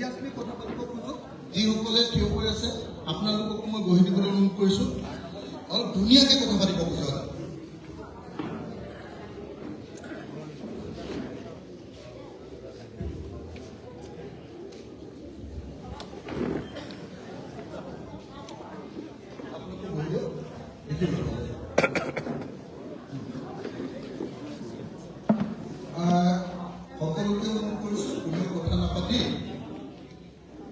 চিৰিয়াছলি কথা পাতিব খোজো যিসকলে থিয় হৈ আছে আপোনালোককো মই বহি দিবলৈ অনুৰোধ কৰিছোঁ অলপ ধুনীয়াকৈ কথা পাতিব খোজো সকলোকে অনুৰোধ কৰিছোঁ কোনেও কথা নাপাতি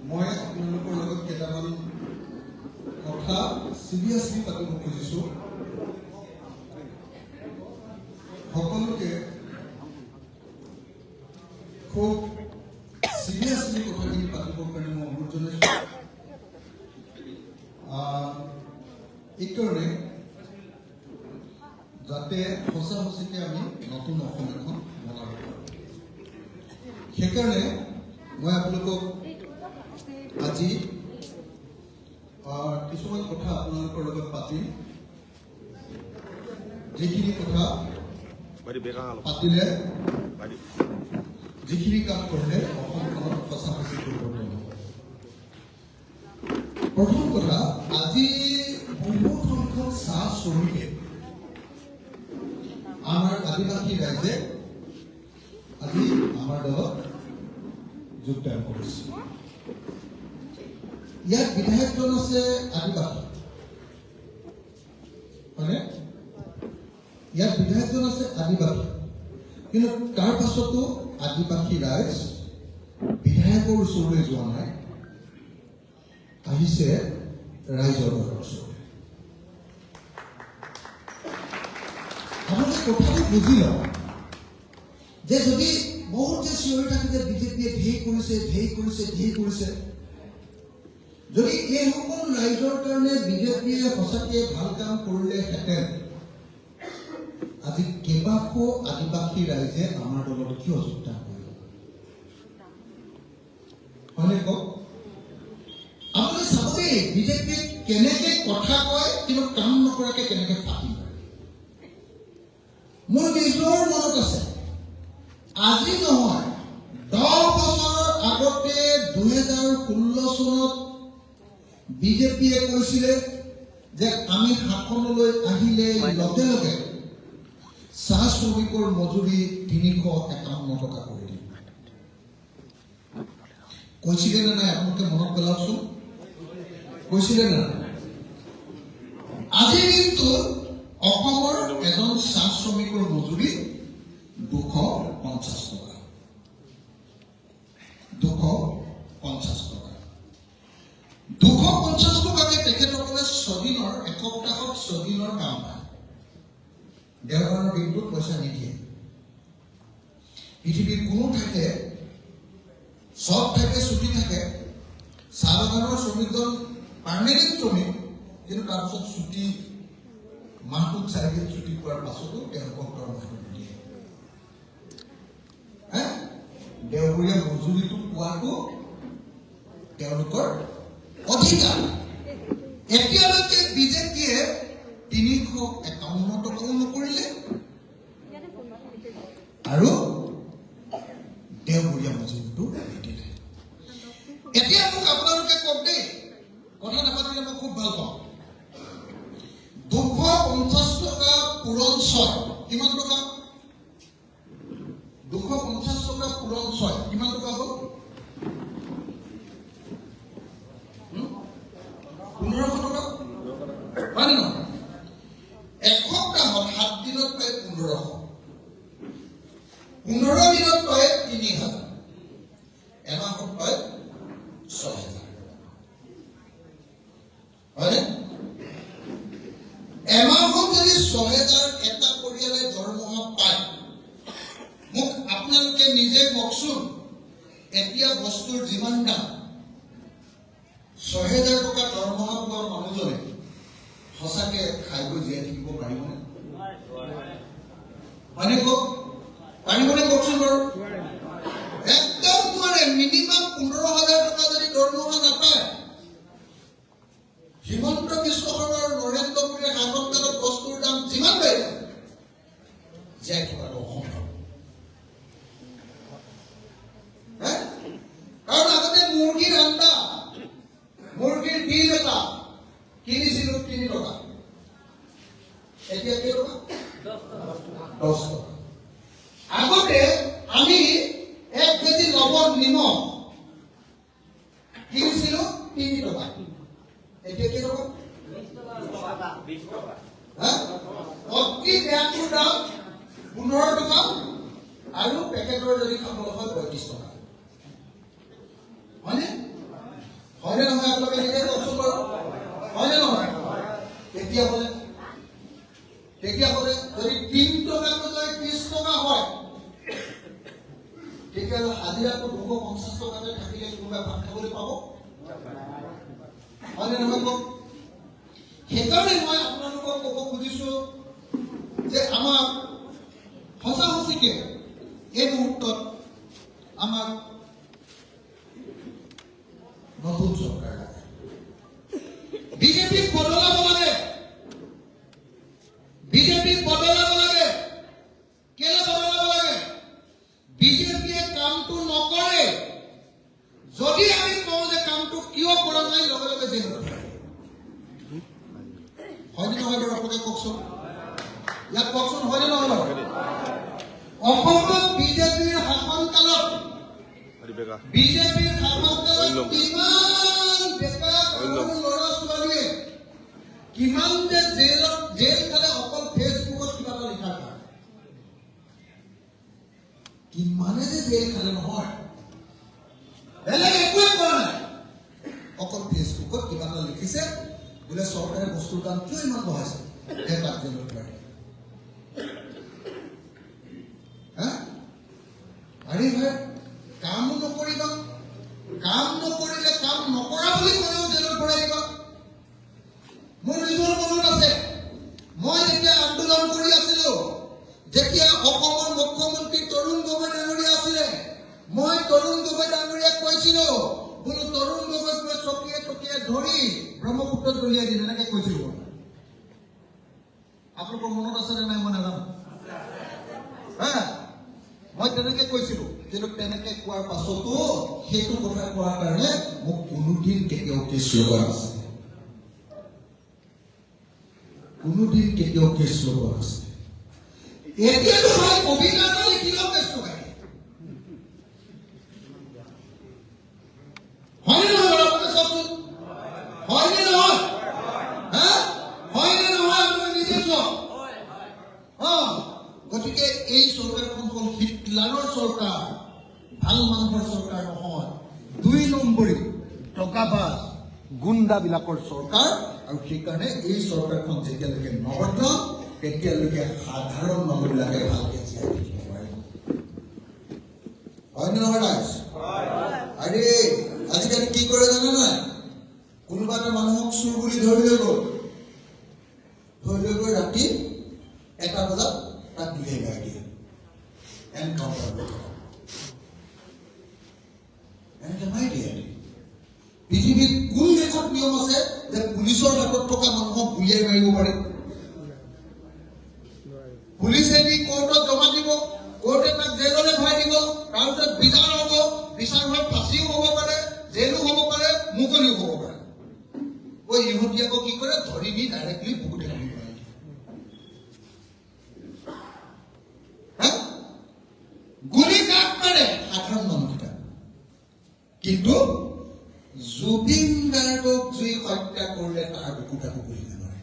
মই আপোনালোকৰ লগত কেইটামান কথা চিৰিয়াছলি পাতিব খুজিছোঁ সকলোকে খুব চিৰিয়াছলি কথাখিনি পাতিবৰ কাৰণে মই অনুৰোধ জনাইছোঁ এইকাৰণে যাতে সঁচা সঁচিকে আমি নতুন অসম এখন বনাব পাৰোঁ সেইকাৰণে মই আপোনালোকক আজি কিছুমান কথা আপোনালোকৰ লগত পাতিম যিখিনি কথা পাতিলে যিখিনি কাম কৰিলে অসমখনত সঁচা সঁচি পৰিৱৰ্তন হ'ব প্ৰথম কথা আজি বহুত সংখ্যক চাহ শ্ৰমিকে আমাৰ আদিবাসী ৰাইজে আজি আমাৰ দলত যোগদান কৰিছে ইয়াত বিধায়কজন আছে আদিবাসী হয়নে ইয়াত বিধায়কজন আছে আদিবাসী কিন্তু তাৰ পাছতো আদিবাসী ৰাইজ বিধায়কৰ ওচৰলৈ যোৱা নাই আহিছে ৰাইজৰ ওচৰলৈ আপোনালোকে কথাটো বুজি লওক যে যদি বহুত যে চিঞৰি থাকে যে বিজেপিয়ে ঢেৰ কৰিছে যদি এইসকল ৰাইজৰ কাৰণে বিজেপিয়ে সঁচাকৈ ভাল কাম কৰিলেহেঁতেন আজি কেইবাশ আদিবাসী ৰাইজে আমাৰ দলত কিয় যোগদান কৰিব হয়নে কওক আপুনি চাব দেই বিজেপিয়ে কেনেকে কথা কয় কিন্তু কাম নকৰাকে কেনেকে ফাঁকি মাৰে মোৰ নিজৰ মনত আছে আজি নহয় 10 বছৰ আগতে 2016 চনত বিজেপিয়ে কৈছিলে যে আমি শাসনলৈ আহিলে লগে লগে চাহ শ্ৰমিকৰ মজুৰি 351 টকা কৰি দিম কৈছিলে নে নাই আপোনালোকে মনত পেলাওকচোন কৈছিলে নে নাই আজি কিন্তু অসমৰ এজন চাহ শ্ৰমিকৰ মজুৰি 250 টকা 250 টকাকে তেখেতসকলে 6 দিনৰ এসপ্তাহত 6 দিনৰ কাম পায় দেওবাৰৰ দিনটোত পইচা নিদিয়ে পৃথিৱীৰ কোনো ঠাইতে সব ঠাইতে ছুটি থাকে চাহ বাগানৰ শ্ৰমিকজন পাৰ্মানেণ্ট শ্ৰমিক কিন্তু তাৰপিছত ছুটি মাহটোত 4 দিন ছুটি পোৱাৰ পাছতো তেওঁলোকক দৰমহাটো নিদিয়ে দেওবৰীয়া মজুৰিটো পোৱাটো তেওঁলোকৰ অধিকাৰ এতিয়ালৈকে বিজেপিয়ে 351 টকাও নকৰিলে আৰু দেওবৰীয়া মজুৰিটো নিদিলে এতিয়া মোক আপোনালোকে কওক দেই কথা নাপাতিলে মই খুব ভাল পাওঁ 250 টকা পূৰণ 6 কিমান টকা 250 টকা পূৰণ 6 কিমান টকা হ'ল 1500 টকা হয় নে নহয় এসপ্তাহত 7 দিনত পায় 1500 15 দিনত পায় 3000 এমাহত পায় 6000 হয়নে এমাহত যদি 6000 এটা পৰিয়ালে দৰমহা পায় মোক আপোনালোকে নিজে কওকচোন এতিয়া বস্তুৰ যিমান দাম 6000 টকা দৰমহা পোৱা মানুহজনে সঁচাকে খাই গৈ জীয়াই থাকিব পাৰিবনে হয়নে কওক পাৰিবনে কওকচোন বাৰু একদম নোৱাৰে মিনিমাম 15,000 টকা যদি দৰমহা নাপায় হিমন্ত বিশ্ব শৰ্মাৰ নৰেন্দ্ৰ মোদীৰ শাসনকালত বস্তুৰ দাম যিমান বাঢ়িছে জীয়াই থকাটো অসম্ভৱ কাৰণ আগতে মোৰ আৰু পেকেটৰ যদি খাবলৈ হয় 35 টকা হয়নে হয়নে নহয় আপোনালোকে নিজে কওকচোন বাৰু হয়নে নহয় তেতিয়াহ'লে যদি 3 টকাকৈ লৈ 30 টকা হয় তেতিয়াহ'লে হাজিৰাটো 250 টকাতে থাকিলে কোনোবাই ভাত খাবলৈ পাব হয়নে নহয় কওক সেইকাৰণে মই আপোনালোকক ক'ব খুজিছো যে আমাক সঁচা সঁচিকে এই মুহূৰ্তত আমাক নতুন চৰকাৰ লাগে বিজেপিক বদলাব লাগে কেলে বদলাব লাগে বিজেপিয়ে কামটো নকৰে যদি আমি কওঁ যে কামটো কিয় কৰা নাই লগে লগে জেলত হয়নে নহয় বাৰু আপোনালোকে কওকচোন ইয়াত কওকচোন হয়নে নহয় বাৰু অসমত বিজেপিৰ শাসনকালত কিমান ডেকা ল'ৰা ছোৱালীয়ে কিমান যে জেল খালে অকল ফেচবুকত কিবা এটা লিখা থাকে কিমানে যে জেল খালে নহয় বেলেগ একোৱে কৰা নাই অকল ফেচবুকত কিবা এটা লিখিছে বোলে চৰকাৰে বস্তুৰ দাম কিয় ইমান বঢ়াইছে তাক জেলত ভৰাই আৰে ভাই কাম নকৰিবা কাম নকৰিলে কাম নকৰা বুলি ক'লেও জেলত ভৰাই দিবা মোৰ নিজৰ মনত আছে মই যেতিয়া আন্দোলন কৰি আছিলো যেতিয়া অসমৰ মুখ্যমন্ত্ৰী তৰুণ গগৈ ডাঙৰীয়া আছিলে মই তৰুণ গগৈ ডাঙৰীয়াক কৈছিলো বোলো তৰুণ গগৈক মই চকিয়ে চকিয়ে ধৰি ব্ৰহ্মপুত্ৰত দলিয়াই দিম এনেকে কৈছিলো আপোনালোকৰ মনত আছে নে নাই মই নাজানো মই তেনেকে কৈছিলো কিন্তু তেনেকে কোৱাৰ পাছতো সেইটো কথা কোৱাৰ কাৰণে মোক কোনোদিন কেতিয়াও কেছ লগা আছে এতিয়াতো হয় কবিতা এটা লিখিলেও কেছ লগাই হয়নে নহয় আপুনি চাওকচোন হয়নে নহয় হয়নে নহয় আপুনি নিজে চাওক গতিকে এই চৰকাৰখন হ'ল হিটলাৰৰ চৰকাৰ ভাল মানুহৰ চৰকাৰ নহয় 2 নম্বৰী টকাবাজ গুণ্ডাবিলাকৰ চৰকাৰ আৰু সেইকাৰণে এই চৰকাৰখন যেতিয়ালৈকে নবদলাম তেতিয়ালৈকে সাধাৰণ মানুহবিলাকে ভালকে জীয়াই থাকিব পাৰিব হয়নে নহয় ৰাইজ আৰে আজিকালি কি কৰে জানে নাই কোনোবা এটা মানুহক চুৰ বুলি ধৰি লৈ গৈ ৰাতি 1 বজাত তাক উলিয়াই গাই দিয়ে এনকাউণ্টাৰ এনেকে মাৰি দিয়ে পৃথিৱীত কোন দেশত নিয়ম আছে যে পুলিচৰ হাতত থকা মানুহক উলিয়াই মাৰিব পাৰে পুলিচে নি কোৰ্টত জমা দিব কোৰ্টে তাক জেললৈ ভৰাই দিব তাৰপিছত বিচাৰ হ'ব বিচাৰ হোৱাৰ ফাঁচিও হ'ব পাৰে জেলো হ'ব পাৰে মুকলিও হ'ব পাৰে ইহঁতি আকৌ কি কৰে ধৰি নি ডাইৰেক্টলি বুকুতে কামি কৰে গুলি কাক মাৰে সাধাৰণ মানুহকেইটা কিন্তু জুবিন গাৰ্গক জুই হত্যা কৰিলে তাৰ বুকুটাকো গুলি নামাৰে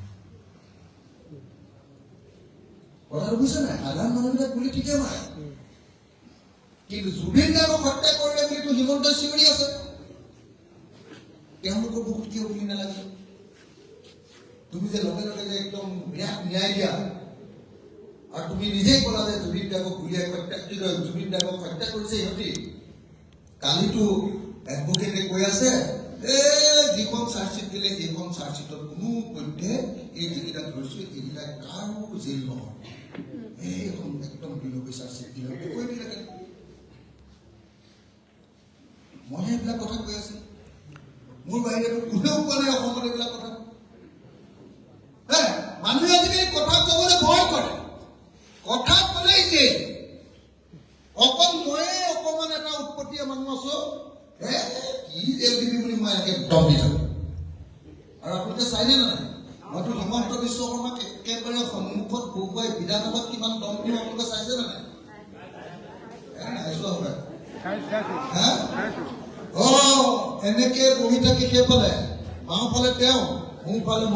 কথাটো বুজিছে নাই সাধাৰণ মানুহবিলাক গুলি ঠিকে মাৰে কিন্তু জুবিন গাৰ্গক হত্যা কৰিলে বুলিতো হিমন্ত চিঞৰি আছে তেওঁলোকৰ বুকুত কিয় গুলি নালাগে তুমি যে লগে লগে যে একদম ন্যায় দিয়া আৰু তুমি নিজেই ক'লা যে জুবিন গাৰ্গক গুলিয়াই জুবিন গাৰ্গক হত্যা কৰিছে ইহঁতি কালিতো এডভোকেটে কৈ আছে যিখন চাৰ্জশ্বিট দিলে সেইখন চাৰ্জশ্বিটত কোনো পধ্যে এই যিকেইটা ধৰিছো এইকেইটা কাৰো জেল নহয় এইখন একদম বিলোপী চাৰ্জশ্বিট দিলে কৈ দিলে মই এইবিলাক কথা কৈ আছো মোৰ বাহিৰে কোনেও কোৱা নাই অসমত এইবিলাক কথা মানুহে আজিকালি কথা ক'বলৈ ভয় কৰে কথা ক'লেই যে অকল ময়ে অকমান এটা উৎপত্তীয় মানুহ আছো কি জেল দিবি বুলি মই এনেকে দম দি থাকো আৰু আপোনালোকে চাইনে নাই মইতো হিমন্ত বিশ্ব শৰ্মাক একেবাৰে সন্মুখত বহুৱাই বিধানসভাত কিমান দম দিওঁ আপোনালোকে চাইছে নে নাই এনেকে বহি থাকি সেইফালে বাওঁফালে তেওঁ সোঁফালে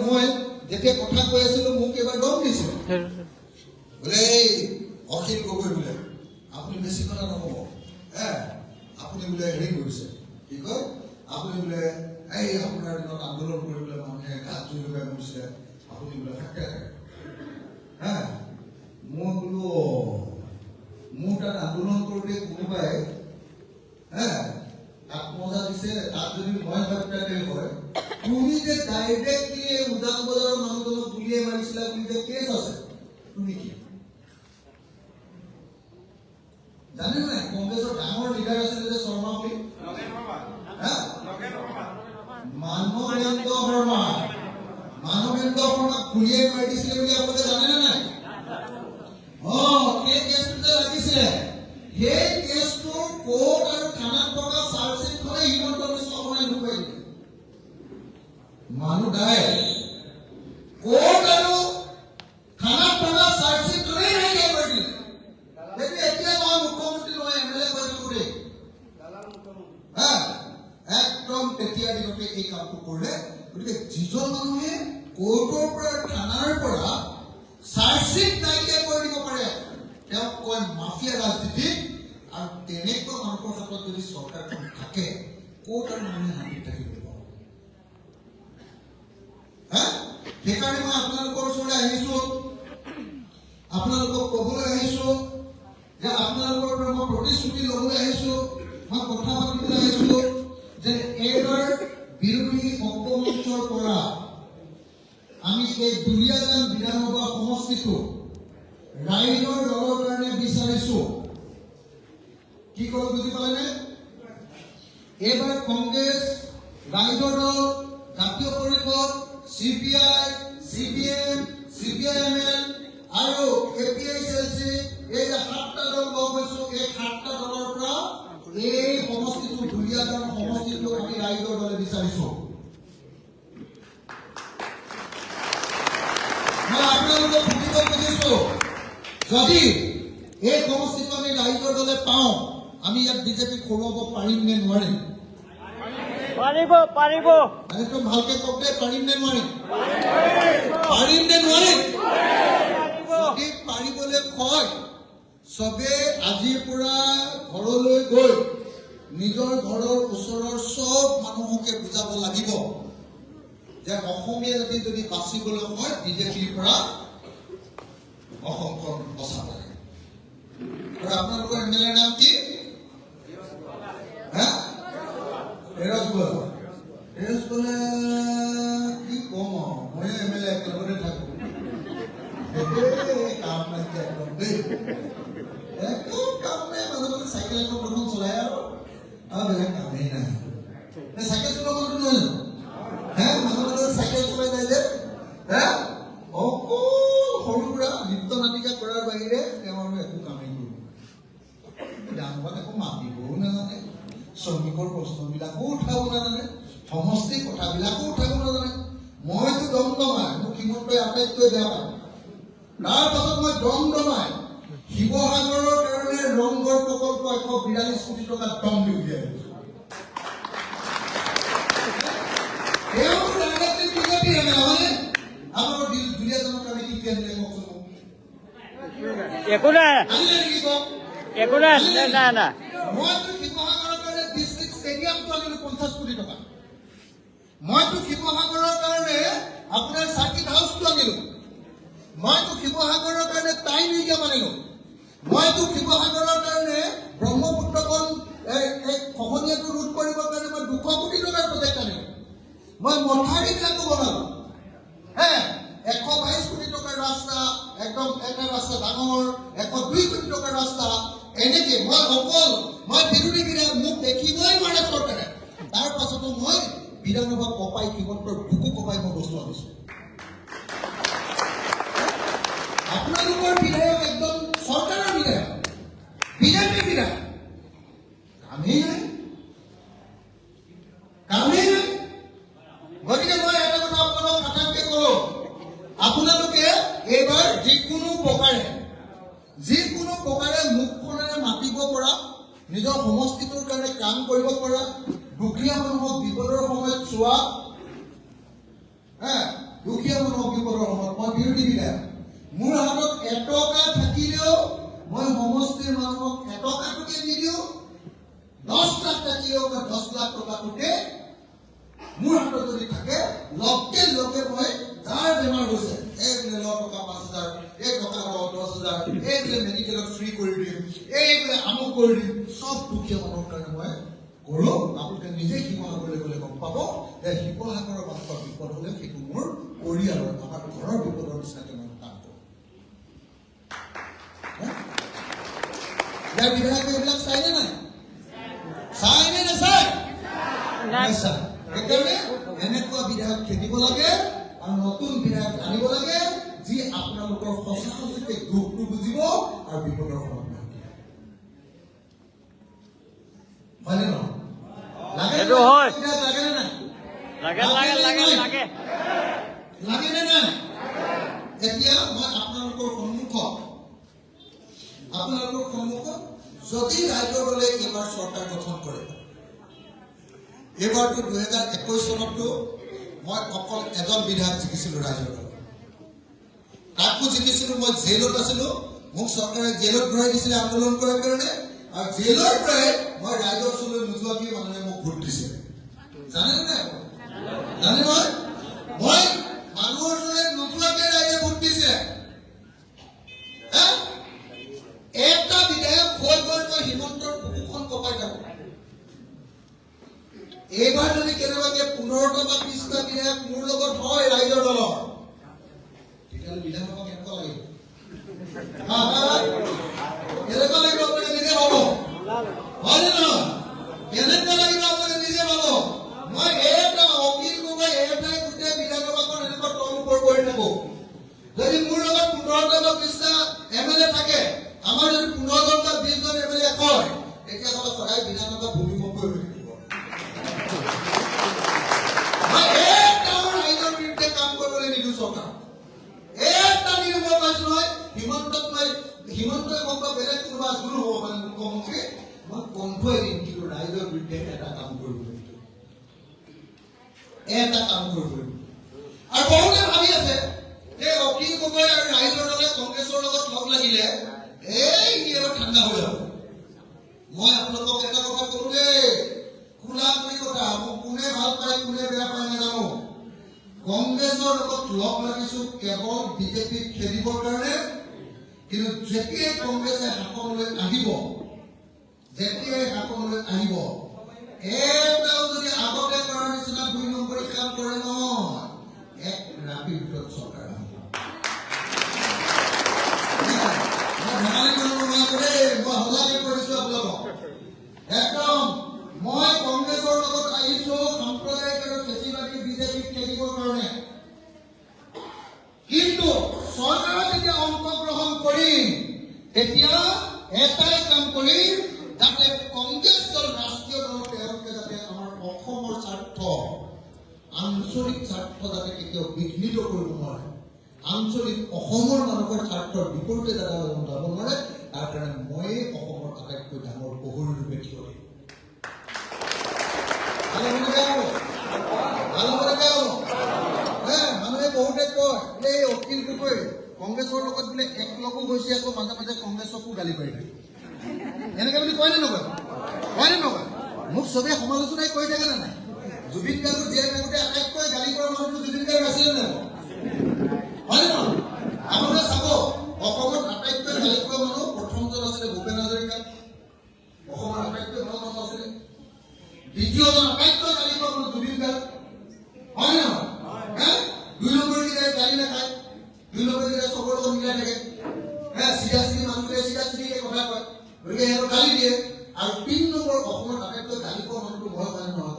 মই যেতিয়া কথা কৈ আছিলো মোক এবাৰ দম দিছিল বোলে অখিল গগৈ বোলে আপুনি বেছি কথা নক'ব আপুনি বোলে হেৰি কৰিছে কি কয় আপুনি বোলে এই আপোনাৰ দিনত আন্দোলন কৰিবলৈ মানুহে গাত জুই লগাই মৰিছিলে আপুনি বোলে থাকে মই বোলো মোৰ তাত আন্দোলন কৰোঁতে কোনোবাই আত্মজা দিছে তাত যদি মই হত্যাকাৰী হয় তুমি যে ডাইৰেক্টলি উজান বজাৰৰ মানুহজনক গুলিয়াই মাৰিছিলা বুলি যে কেছ আছে তুমি কি জানে নাই কংগ্ৰেছৰ ডাঙৰ লিডাৰ আছিলে যে শৰ্মা বুলি মানৱেন্দ্ৰ শৰ্মাক গুলিয়াই মাৰি দিছিলে বুলি আপোনালোকে জানেনে নাই সেই কেছটো লাগিছিলে সেই কেছটো কোৰ্ট আৰু থানাত থকা চাৰ্জশ্বিটখনে হিমন্ত বিশ্ব শৰ্মাই ঢুকাই দিলে মানুহ দায় কোৰ্ট আৰু থানাত থকা চাৰ্জশ্বিটখনেই নাইকিয়া কৰি দিলে সেইটো এতিয়া মই মুখ্যমন্ত্ৰী নহয় এমএলএ কৈ থাকোঁতে একদম তেতিয়া দিনতে এই কামটো কৰিলে গতিকে যিজন মানুহে কোৰ্টৰ পৰা থানাৰ পৰা চাৰ্জশ্বিট নাইকিয়া কৰি দিব পাৰে তেওঁক কয় মাফিয়া ৰাজনীতি আৰু তেনেকুৱা মানুহৰ হাতত যদি চৰকাৰখন থাকে কোৰ্ট আৰু মানুহে হাতত থাকিব সেইকাৰণে মই আপোনালোকৰ ওচৰলৈ আহিছো আপোনালোকক ক'বলৈ আহিছো যে আপোনালোকৰ পৰা মই প্ৰতিশ্ৰুতি ল'বলৈ আহিছো মই কথা পাতিবলৈ আহিছো যে এইবাৰ বিৰোধী ঐক্যমঞ্চৰ পৰা আমি এই দুলীয়াজান বিধানসভা সমষ্টিটো ৰাইজৰ দলৰ কাৰণে বিচাৰিছো কি কল বুজি পালেনে এইবাৰ কংগ্ৰেছ ৰাইজৰ দল জাতীয় পৰিষদ CPI, CPM, CPIML আৰু APICLC এই যে 7টা দল লগ হৈছো এই 7টা দলৰ পৰা এই সমষ্টিটো দুলীয়াজান সমষ্টিটো আমি ৰাইজৰ দলে বিচাৰিছো মই আপোনালোকক সুধিব খুজিছো যদি এই সমষ্টিটো আমি ৰাইজৰ দলে পাওঁ আমি ইয়াত বিজেপি খৰুৱাব পাৰিম নে নোৱাৰিম পাৰিব একদম ভালকে কওক দে পাৰিম নে নোৱাৰিম যদি পাৰিবলৈ কয় চবে আজিৰ পৰা ঘৰলৈ গৈ নিজৰ ঘৰৰ ওচৰৰ চব মানুহকে বুজাব লাগিব যে অসমীয়া জাতি যদি বাচিবলৈ হয় বিজেপিৰ পৰা অসমখন বচাব লাগে আৰু আপোনালোকৰ এমএলএৰ নাম কি এৰজ বোলে কি কম মই এমএলএ একেলগতে থাকো কাম নাইকিয়া একদম দেই একদম কাম নাই মাজে মাজে চাইকেল এখন প্ৰথম চলাই আৰু বেলেগ কামেই নাই চাইকেল চলাব নহয় জানো মাজে মাজে চাইকেল চলাই যায় যে অকল সৰু সুৰা নৃত্য নাটিকা কৰাৰ বাহিৰে তেওঁ আৰু একো কামেই কৰিব ডাঙৰ একো মাতিবও নাজানে শ্ৰমিকৰ প্ৰশ্নবিলাকো উঠাব নাজানে সমষ্টিৰ কথাবিলাকো উঠাব নাজানে মইতো দমদমাই মোক হিমন্তই আটাইতকৈ বেয়া পায় তাৰ পাছত মই দমদমাই শিৱসাগৰৰ কাৰণে ৰংঘৰ প্ৰকল্প 142 কোটি টকা দম দি উলিয়াই আমাৰ দুলীয়াজানৰ কাৰণে কি আনিলে কওকচোন একো নাই না মইতো শিৱসাগৰৰ কাৰণে ডিষ্ট্ৰিক্ট ষ্টেডিয়ামটো আনিলো 50 কোটি টকা মইতো শিৱসাগৰৰ কাৰণে আপোনাৰ চাৰ্কিট হাউচটো আনিলো মইতো শিৱসাগৰৰ কাৰণে টাই মিউজিয়াম আনিলো মইতো শিৱসাগৰৰ কাৰণে ব্ৰহ্মপুত্ৰখন খহনীয়াটো ৰোধ কৰিবৰ কাৰণে মই 200 কোটি টকাৰ প্ৰজেক্ট আনিলো মই মথাউৰিবিলাকো বনালো 122 কোটি টকাৰ ৰাস্তা একদম এটা ৰাস্তা ডাঙৰ 102 কোটি টকাৰ ৰাস্তা এনেকে মই বিৰোধীগিৰা মোক দেখিবই নোৱাৰে চৰকাৰে তাৰ পাছতো মই বিধানসভা কপাই হিমন্তৰ বুকু কপাই মই বস্তু আনিছো আপোনালোকৰ বিধায়ক একদম চৰকাৰৰ বিধায়ক বিজেপিৰ বিধায়ক কামেই নাই গতিকে মই এটা কথা আপোনালোকক খাটাংকে কৰো আপোনালোকে এইবাৰ যিকোনো প্ৰকাৰে মুখখনেৰে মাতিব পৰা নিজৰ সমষ্টিটোৰ কাৰণে কাম কৰিব পৰা দুখীয়া মানুহক বিপদৰ সময়ত চোৱা দুখীয়া মানুহক বিপদৰ সময়ত মই বিৰোধী বিধায়ক মোৰ হাতত এটকা থাকিলেও লাখকে নিদিওঁ 10 লাখ থাকিলেও মই 10 লাখ টকা তোকে মোৰ হাতত যদি থাকে লগে লগে মই যাৰ বেমাৰ হৈছে এই বোলে 9 টকা 5,000 এই টকা 10,000 এই বোলে মেডিকেলত ফ্ৰী কৰি দিম এই বোলে আমুক কৰি দিম সব দুখীয়া মানুহৰ কাৰণে মই কৰোঁ আপোনালোকে নিজে শিৱসাগৰলৈ গ'লে গম পাব যে শিৱসাগৰৰ মানুহৰ বিপদ হ'লে সেইটো মোৰ পৰিয়ালৰ আমাৰ ঘৰৰ বিপদৰ নিচিনাকৈ মই কাম কৰোঁ ইয়াৰ বিধায়কে এইবিলাক চাইনে নাই চাইনে নাচাই নাচাই সেইকাৰণে এনেকুৱা বিধায়ক খেদিব লাগে আৰু নতুন বিধায়ক আনিব লাগে যি আপোনালোকৰ সঁচা সঁচিকে দুখটো বুজিব আৰু বিপদৰ সমাধান হয়নে নহয় সেইটো হয় লাগে নে নাই লাগে লাগে লাগে লাগে লাগে নে নাই এতিয়া মই আপোনালোকৰ সন্মুখত যদি ৰাইজৰ দলে এইবাৰ চৰকাৰ গঠন কৰে এইবাৰটো 2021 চনতো মই অকল এজন বিধায়ক জিকিছিলোঁ ৰাইজৰ দলত তাকো জিকিছিলোঁ মই জেলত আছিলোঁ মোক চৰকাৰে জেলত ভৰাই দিছিলে আন্দোলন কৰাৰ কাৰণে আৰু জেলৰ পৰাই মই ৰাইজৰ ওচৰলৈ নোযোৱাকৈ মানুহে মোক ভোট দিছে জানে নাই জানে নহয় মই মানুহৰ ওচৰলৈ নোযোৱাকৈ ৰাইজে ভোট দিছে এটা বিধায়ক হৈ গৈ মই হিমন্তৰ বুকুখন কপাই থাকোঁ এইবাৰ যদি কেনেবাকে 15টা বা 20টা বিধায়ক মোৰ লগত হয় ৰাইজৰ দলৰ তেতিয়াহ'লে বিধানসভা কেনেকুৱা লাগিব কেনেকুৱা লাগিব আপোনালোকে নিজে ভাব হয়নে নহয় কেনেকুৱা লাগিব আপোনালোকে নিজে ভাব মই এটা অকিল গগৈ এটাই গোটেই বিধানসভাখন এনেকুৱা তল ওপৰ কৰি থাকোঁ যদি মোৰ লগত 15টা বা 20টা এমএলএ থাকে আমাৰ যদি 15জন বা 20জন এমএলএ হয় তেতিয়াহ'লে সদায় বিধানসভা ভূমিকম্প হৈ থাকিব হিমন্তই হওক বা বেলেগ কোনোবা কোনো হ'ব মানে মুখ্যমন্ত্ৰী মই কণ্ঠই দিম কিন্তু ৰাইজৰ বিৰুদ্ধে এটা কাম কৰিব আৰু বহুতে ভাবি আছে যে অখিল গগৈ আৰু ৰাইজৰ দলে কংগ্ৰেছৰ লগত লগ লাগিলে এই এবাৰ ঠাণ্ডা হৈ যাব মই আপোনালোকক এটা কথা কলো দেই খোলা কৰি কথা মোক কোনে ভাল পায় কোনে বেয়া পায় নাজানো কংগ্ৰেছৰ লগত লগ লাগিছো কেৱল বিজেপিক খেদিবৰ কাৰণে কিন্তু যেতিয়াই কংগ্ৰেছে শাসনলৈ আহিব এটাও যদি আগতে কৰাৰ নিচিনা 2 নম্বৰী কাম কৰে নহয় এক ৰাতিৰ ভিতৰত চৰকাৰ আহিব একদম মই কংগ্ৰেছৰ লগত আহিছো সাম্প্ৰদায়িক আৰু ফেচিবাদী বিজেপিক খেলিবৰ কাৰণে কিন্তু চৰকাৰত যেতিয়া অংশগ্ৰহণ কৰিম তেতিয়া এটাই কাম কৰিম যাতে কংগ্ৰেছ দল ৰাষ্ট্ৰীয় দল তেওঁলোকে যাতে আমাৰ অসমৰ স্বাৰ্থ আঞ্চলিক স্বাৰ্থ যাতে কেতিয়াও বিঘ্নিত কৰিব নোৱাৰে আঞ্চলিক অসমৰ মানুহৰ স্বাৰ্থৰ বিপৰীতে যাতে যাব নোৱাৰে তাৰ কাৰণে মই অসমৰ আটাইতকৈ ডাঙৰ প্ৰহৰী ৰূপে থিয় দিম মানুহে বহুতে কয় এই অখিল গগৈ কংগ্ৰেছৰ লগত বোলে একলগো গৈছে আকৌ মাজে মাজে কংগ্ৰেছকো গালি পাৰি থাকে এনেকে বুলি কয় নে নকয় মোক চবেই সমালোচনাই কৰি থাকে নে নাই জুবিন গাৰ্গক জীয়াই থাকোঁতে আটাইতকৈ গালি কৰা মানুহটো জুবিন গাৰ্গ আছিলে নে হয় নে নহয় আপোনালোকে চাব অসমত আটাইতকৈ গালি কৰা মানুহ প্ৰথমজন আছিলে ভূপেন হাজৰিকা অসমৰ আটাইতকৈ ভাল মানুহ আছিলে দ্বিতীয়জন আটাইতকৈ গালি কৰা মানুহ জুবিন গাৰ্গ হয় নে নহয় 2 নম্বৰ কেইটাই গালি নাখায় 2 নম্বৰ কেইটাই চবৰ লগত মিলাই থাকে চিধা মানুহটোৱে চিধা কথা কয় গতিকে সিহঁতক গালি দিয়ে আৰু 3 নম্বৰ অসমত আটাইতকৈ গালি কৰা মানুহটো মই হয় নহয়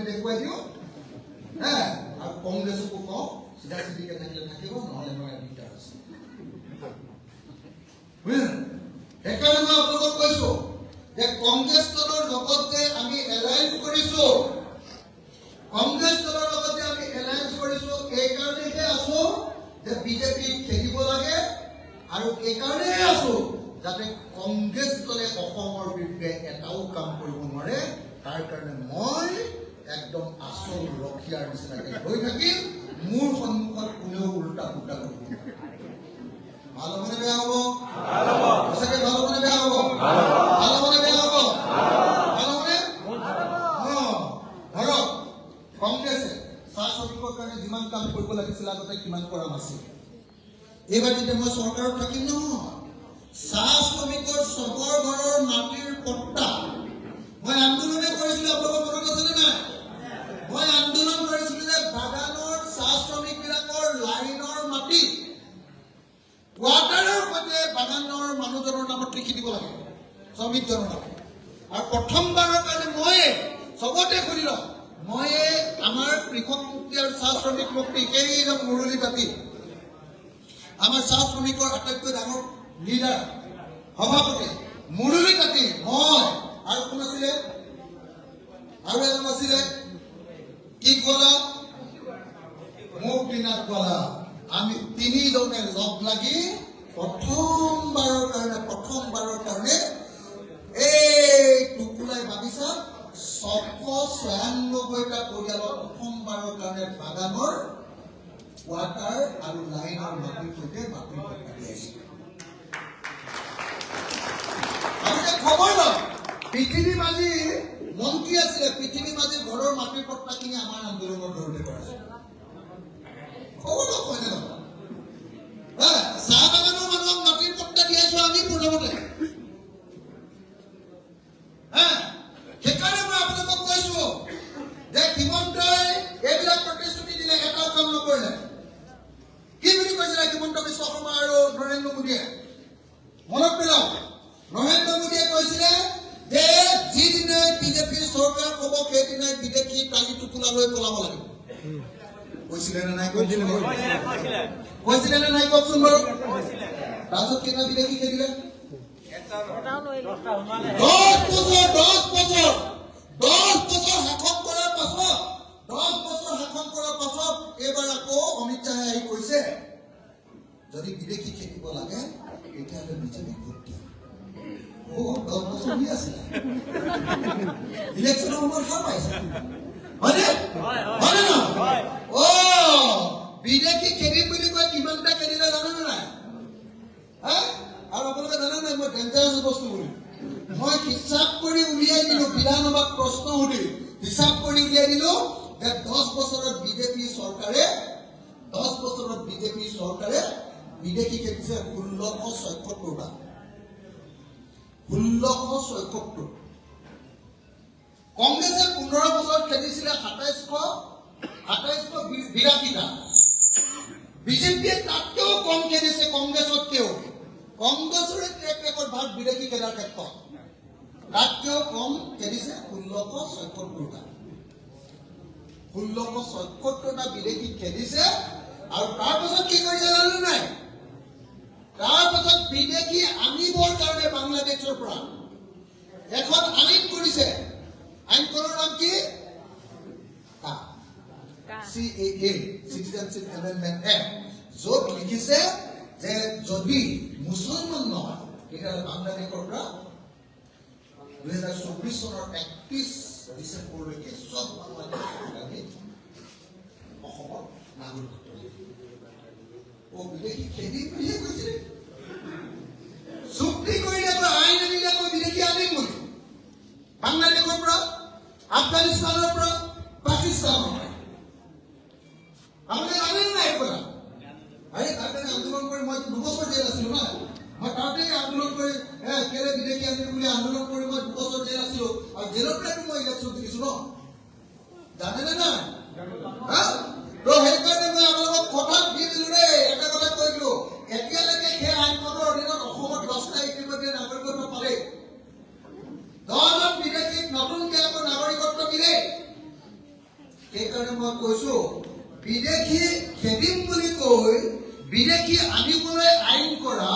দেখুৱাই দিওঁ আৰু কংগ্ৰেছকো কওঁ চিধা চিধিকে থাকিলে থাকিব নহ'লে মই দিগদাৰ আছে সেইকাৰণে মই আপোনালোকক কৈছো যে কংগ্ৰেছ দলৰ লগত যে আমি এলায়েন্স কৰিছো এইকাৰণেহে আছো যে বিজেপিক খেদিব লাগে আৰু এইকাৰণেহে আছো যাতে কংগ্ৰেছ দলে অসমৰ বিৰুদ্ধে এটাও কাম কৰিব নোৱাৰে তাৰ কাৰণে মই একদম আচল ৰখিয়াৰ নিচিনাকে হৈ থাকিল মোৰ সন্মুখত কোনেও উল্টা পুল্টা কৰিব নোৱাৰে। ভাল হ'বনে বেয়া হ'ব? সঁচাকে ভাল হ'বনে বেয়া হ'ব? ভাল হ'বনে বেয়া হ'ব? ভাল হ'বনে? ধৰক কংগ্ৰেছে চাহ শ্ৰমিকৰ কাৰণে যিমান কাম কৰিব লাগিছিল আগতে কিমান কৰা নাছিল। এইবাৰ যেতিয়া মই চৰকাৰত থাকিম নহয়, চাহ শ্ৰমিকৰ চবৰ ঘৰৰ মাটিৰ পট্টা মই আন্দোলনে কৰিছিলো। আপোনালোকৰ মনত আছেনে নাই? মই আন্দোলন কৰিছিলো যে বাগানৰ চাহ শ্ৰমিক বিলাকৰ লাইনৰ মাটি ৱাটাৰৰ সৈতে বাগানৰ মানুহজনৰ নামত লিখি দিব লাগে, শ্ৰমিকজনৰ নামত। আৰু প্ৰথমবাৰৰ কাৰণে ময়ে চবতে শুনি লওঁ, ময়ে আমাৰ কৃষক মুক্তি আৰু চাহ শ্ৰমিক মুক্তি সেইজন মুৰলী তাঁতী, আমাৰ চাহ শ্ৰমিকৰ আটাইতকৈ ডাঙৰ লিডাৰ সভাপতি মুৰলী তাঁতী, মই আৰু কোন আছিলে? আৰু এজন আছিলে কি ক'লা? মুক্তিনাথ ক'লা। আমি তিনিজনে লগ লাগি প্ৰথমবাৰৰ কাৰণে এই টুকুলাই বাগিচা 696টা পৰিয়ালৰ প্ৰথমবাৰৰ কাৰণে বাগানৰ ৱাটাৰ আৰু লাইনৰ মাটিৰ সৈতে মাটিৰ পট্টা দিয়াইছিল। খবৰ লওক, পৃথিৱী মাঝিৰ মন্ত্ৰী আছিলে, পৃথিৱী মাঝিৰ ঘৰৰ মাটিৰ পট্টাখিনি আমাৰ আন্দোলনৰ ধৰণে কৰাইছিল। খবৰ লওক, হয়নে নহয়? চাহ বাগানৰ মানুহক মাটিৰ পট্টা দিয়াইছো আমি প্ৰথমতে। সেইকাৰণে মই আপোনালোকক কৈছো যে হিমন্তই এইবিলাক প্ৰতিশ্ৰুতি দিলে, এটাও কাম নকৰিলে। কি বুলি কৈছিলে হিমন্ত বিশ্ব শৰ্মা আৰু নৰেন্দ্ৰ মোদীয়ে? মনত পেলাওক, নৰেন্দ্ৰ মোদীয়ে কৈছিলে যে যিদিনে বিজেপিৰ চৰকাৰ হ'ব সেইদিনাই বিদেশী টালি টোপোলা লৈ পলাব লাগিব। কৈছিলে নে নাই? কৈছিলে নে নাই কওকচোন বাৰু? তাৰপিছত কেইটা বিদেশী খেলিলে? 10 বছৰ শাসন কৰাৰ পাছত এইবাৰ আকৌ অমিত শ্বাহে আহি কৈছে যদি বিদেশী খেলিব লাগে তেতিয়াহ'লে বিজেপি ভোট দিয়া। 10 বছৰ দি আছিলে, ইলেকশ্যনৰ সময়ত হাৰ পাইছে, হয়নে? হয়নে নহয়? বিদেশী খেলিম বুলি কৈ কিমানটা খেলিলে জানেনে নাই? আৰু আপোনালোকে জানে নাই মই ডেঞ্জাৰাছ বস্তু বুলি? মই হিচাপ কৰি উলিয়াই দিলো, বিধানসভাত প্ৰশ্ন সুধি হিচাপ কৰি উলিয়াই দিলো যে 10 বছৰত বিজেপি চৰকাৰে বিদেশী খেলিছে 1676টা। 1676। কংগ্ৰেছে 15 বছৰত খেলিছিলে 2782টা। বিজেপিয়ে তাতকেও কম খেলিছে, কংগ্ৰেছতকেও। কংগ্ৰেছৰে ট্ৰেক ৰেকৰ্ড ভাল বিদেশী খেলাৰ ক্ষেত্ৰত, তাতকেও কম খেলিছে 1676টা। 1676টা বিদেশী খেলিছে। আৰু তাৰপাছত কি কৰিছে জানে নাই? তাৰপাছত বিদেশী আনিবৰ কাৰণে বাংলাদেশৰ পৰা এখন আইন কৰিছে। আইনখনৰ নাম কি? CAA, Citizenship Amendment Act, য'ত লিখিছে যে যদি মুছলমান নহয় তেতিয়াহ'লে বাংলাদেশৰ পৰা 2024 চনৰ 31 ডিচেম্বৰলৈকে চব বাংলাদেশী অসমত নাগৰিকত্ব দিব। বিদেশী খেদি বুলিহে কৈছিলে। চুক্তি কৰিলে আইন আনিলে বিদেশী আনিম বুলি বাংলাদেশৰ পৰা, আফগানিস্তানৰ পৰা, পাকিস্তানৰ পৰা। আপোনালোকে জানেনে নাই এইবিলাক? আৰে তাৰ কাৰণে আন্দোলন কৰি মই 2 বছৰ জেল আছিলো না। মই তাতে আন্দোলন কৰি কেলে বিদেশী আনিম বুলি আন্দোলন কৰি মই 2 বছৰ জেল আছিলো। আৰু জেলৰ পৰাই মই ইলেকশ্যন জিকিছো ন, জানেনে নাই? সেইকাৰণে মই আপোনালোকক কথা দি দিলো দেই, এটা কথা কৈ দিলো। এতিয়ালৈকে সেই আইনখনৰ অধীনত অসমত 10টা ইতিমধ্যে নাগৰিকত্ব পালে। 10জন বিদেশীক নতুনকৈ আকৌ নাগৰিকত্ব দিলে। সেইকাৰণে মই কৈছো বিদেশী খেদিম বুলি কৈ বিদেশী আনিবলৈ আইন কৰা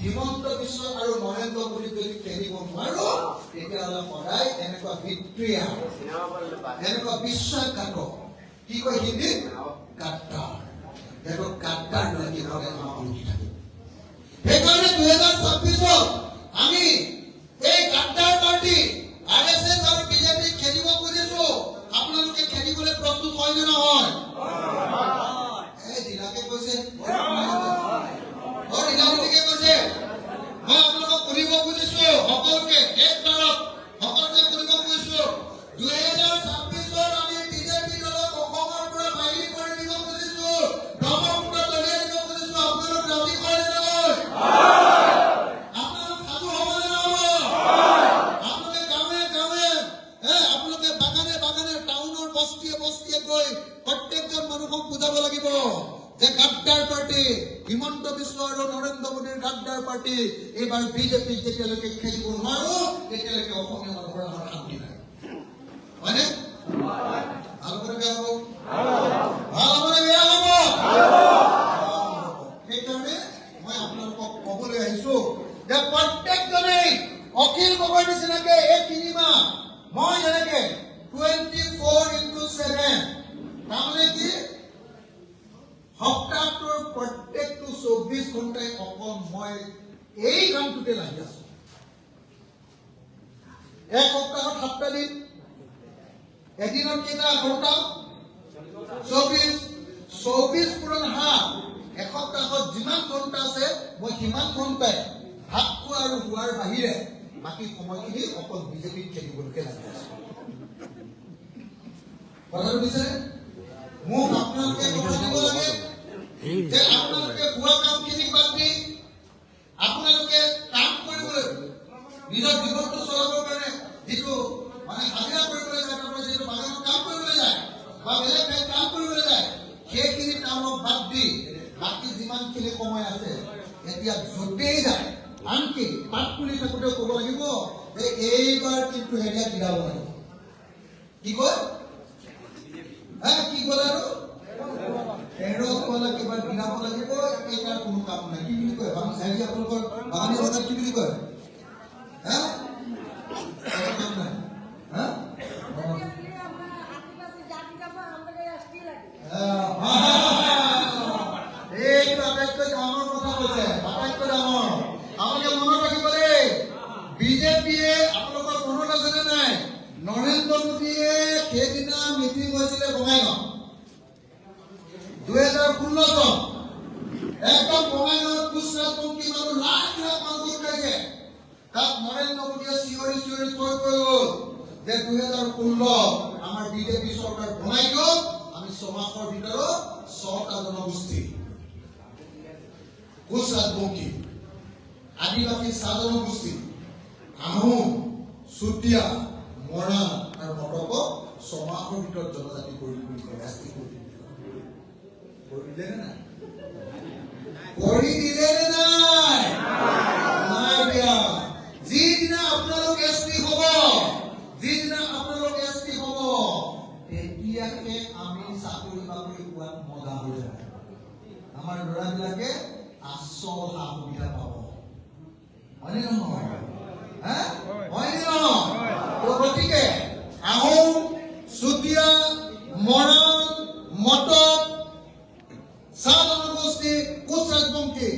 হিমন্ত বিশ্ব আৰু নৰেন্দ্ৰ মোদী যদি খেদিব নোৱাৰো তেতিয়াহ'লে সদায় এনেকুৱা বিক্ৰিয়া, এনেকুৱা বিশ্বাসঘাতক, কি কয় হিন্দীত? গাদ্দাৰ। গাদ্দাৰ লাগি থাকে। সেইকাৰণে 2026 আমি এই গাদ্দাৰ পাৰ্টি RSS আৰু বিজেপি খেলিব খুজিছো। আপোনালোকে বস্তিয়ে বস্তিয়ে গৈ প্ৰত্যেকজন মানুহক বুজাব লাগিব যে গাদ্দাৰ পাৰ্টি হিমন্ত বিশ্ব আৰু নৰেন্দ্ৰ মোদীৰ গাদ্দাৰ পাৰ্টি এইবাৰ বিজেপি যেতিয়ালৈকে খেলিব নোৱাৰো তেতিয়ালৈকে অসমীয়া মানুহৰ আমাৰ শান্তি নাই হয়নে ভাল কৰি বেয়া হ'ব ভাল হ'বনে বেয়া হ'ব সেইকাৰণে মই আপোনালোকক ক'বলৈ আহিছো যে প্ৰত্যেকজনেই অখিল গগৈ নিচিনাকে এই 3 মাহ মই যেনেকে 24x7 তাৰমানে কি সপ্তাহটোৰ প্ৰত্যেকটো 24 ঘণ্টাই অকল মই এই কামটোতে লাগি আছো এক সপ্তাহত 7টা দিন এদিনত কেইটা ঘণ্টা 24 পূৰণ 7 এসপ্তাহত যিমান ঘণ্টা আছে মই সিমান ঘণ্টাই ভাত খোৱা আৰু শোৱাৰ বাহিৰে বাকী সময়খিনি অকল বিজেপিত খেলিবলৈকে লাগি আছো কথাটো বিচাৰে মোক আপোনালোকে কথা দিব লাগে যে আপোনালোকে ভুৱা কামখিনি বাদ দি আপোনালোকে কাম কৰিবলৈ নিজৰ জীৱনটো চলাবৰ কাৰণে যিটো মানে হাজিৰা কৰিবলৈ যায় তাৰপৰা যিটো বাগানত কাম কৰিবলৈ যায় বা বেলেগ ঠাইত কাম কৰিবলৈ যায় সেইখিনি কামক বাদ দি বাকী যিমানখিনি সময় আছে এতিয়া য'তেই যায় আনকি পাত তুলি থাকোঁতেও ক'ব লাগিব যে এইবাৰ কিন্তু হেৰিয়া গিৰাব লাগিব কি কয় কি ক'লে আৰু এবাৰ গিৰাব লাগিব এইবাৰ কোনো কাম নাই কি বুলি কয় হেৰি আপোনালোকৰ বাগানী ভাষাত কি বুলি কয় কাম নাই এইটো আটাইতকৈ ডাঙৰ কথা কৈছে আটাইতকৈ ডাঙৰ আপোনালোকে মনত ৰাখিব দেই বিজেপিয়ে আপোনালোকৰ মনত আছেনে নাই নৰেন্দ্ৰ মোদীয়ে সেইদিনা মিটিং হৈছিলে বঙাইগাঁও 2016 চন একদম বঙাইগাঁৱত গুজৰাট পন্থী মানুহ লাখ লাখ মানুহ উঠাইছে তাত নৰেন্দ্ৰ মোদীয়ে চিঞৰি চিঞৰি কৈ গ'ল যে 2016 আমাৰ বিজেপি চৰকাৰ বনাই দিয়ক আমি 6 মাহৰ ভিতৰত 6টা জনগোষ্ঠী গুজৰাট পন্থী আদিবাসী চাহ জনগোষ্ঠী আহোম চুতীয়া মৰাণ আৰু মটকক 6 মাহৰ ভিতৰত জনজাতি কৰি দিলে নাই যিদিনা আপোনালোক এছপি হ'ব তেতিয়াকে আমি চাকৰি বাকৰি পোৱাত মজা হৈ যাব আমাৰ ল'ৰাবিলাকে আচল সা সুবিধা পাব হয়নে নহয় হয়নে নহয় গতিকে আহোম চুতীয়া মৰাণ মটক চাহ জনগোষ্ঠী কোচ ৰাজবংশী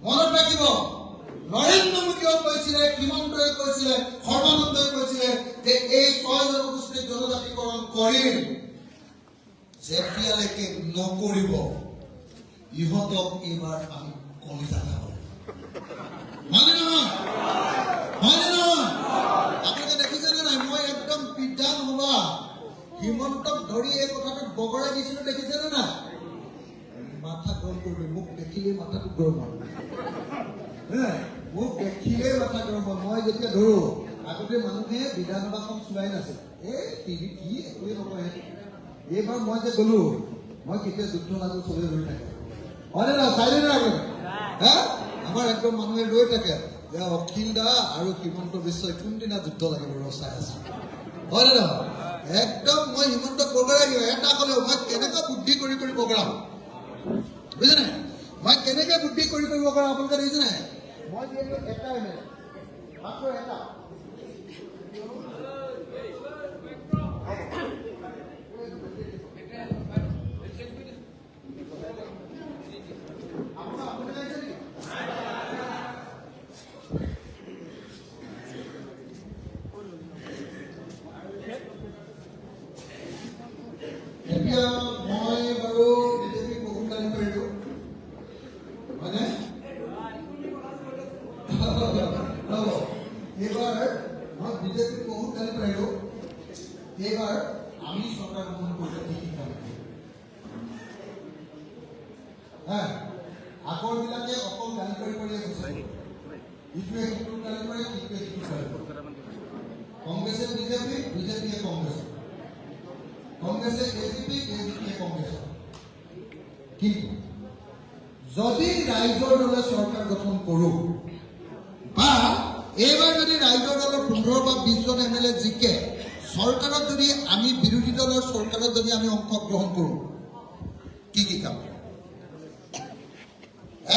মনত ৰাখিব নৰেন্দ্ৰ মোদীয়ে কৈছিলে হিমন্তই কৈছিলে সৰ্বানন্দই কৈছিলে যে এই 6 জনগোষ্ঠীক জনজাতিকৰণ কৰিম যেতিয়ালৈকে নকৰিব ইহঁতক এইবাৰ আমি কলিজা খাব মানে নহয় আপোনালোকে দেখিছেনে নাই মই একদম বিদ্যান হবা হিমন্তক ধৰি এই কথাটোত বগৰাই দিছিলো দেখিছেনে নাই মাথা গৰম কৰিবি মোক দেখিলেই মাথাটো গৰম হয় মোক দেখিলেই মাথা গৰম হয় মই যেতিয়া ধৰো আগতে মানুহে বিধানসভাখন চোৱাই নাছিল টিভি কি একোৱে নকয় এইবাৰ মই যে গ'লো মই কেতিয়া যুদ্ধ লাগো চবেই ধৰি থাকে হয়নে নহয় চাইনে নাই আমাৰ একদম মানুহে ৰৈ থাকে যে অখিল দা আৰু হিমন্ত বিশ্বই কোনদিনা যুদ্ধ লাগিব চাই আছো হয়নে নহয় একদম মই হিমন্তক বগৰাই দিওঁ এটা ক'লেও মই কেনেকৈ বুদ্ধি কৰি বগৰাম বুজিছে নাই মই কেনেকৈ বুদ্ধি কৰি বগৰাম আপোনালোকে দেখিছে নাই মই যিহেতু এটা মাত্ৰ এটা এতিয়া মই বাৰু বিজেপিক বহুত গালি পাৰিলো হয়নে এইবাৰ মই বিজেপিক বহুত গালি পাৰিলো এইবাৰ আমি চৰকাৰ গঠন কৰিলে কি কাম আগৰ বিলাকে অকল গালি পাৰিয়ে গৈছে ইটোৱে সিটোক গালি পাৰে ইটোৱে সিটোক গালি পাৰে কংগ্ৰেছে বিজেপিয়ে কংগ্ৰেছ কংগ্ৰেছে এজিপি কংগ্ৰেছ। কিন্তু যদি ৰাইজৰ দলে চৰকাৰ গঠন কৰোঁ বা এইবাৰ যদি ৰাইজৰ দলৰ 15 বা 20 জন MLA জিকে চৰকাৰত যদি আমি বিৰোধী দলৰ চৰকাৰত যদি আমি অংশগ্ৰহণ কৰোঁ কি কি কাম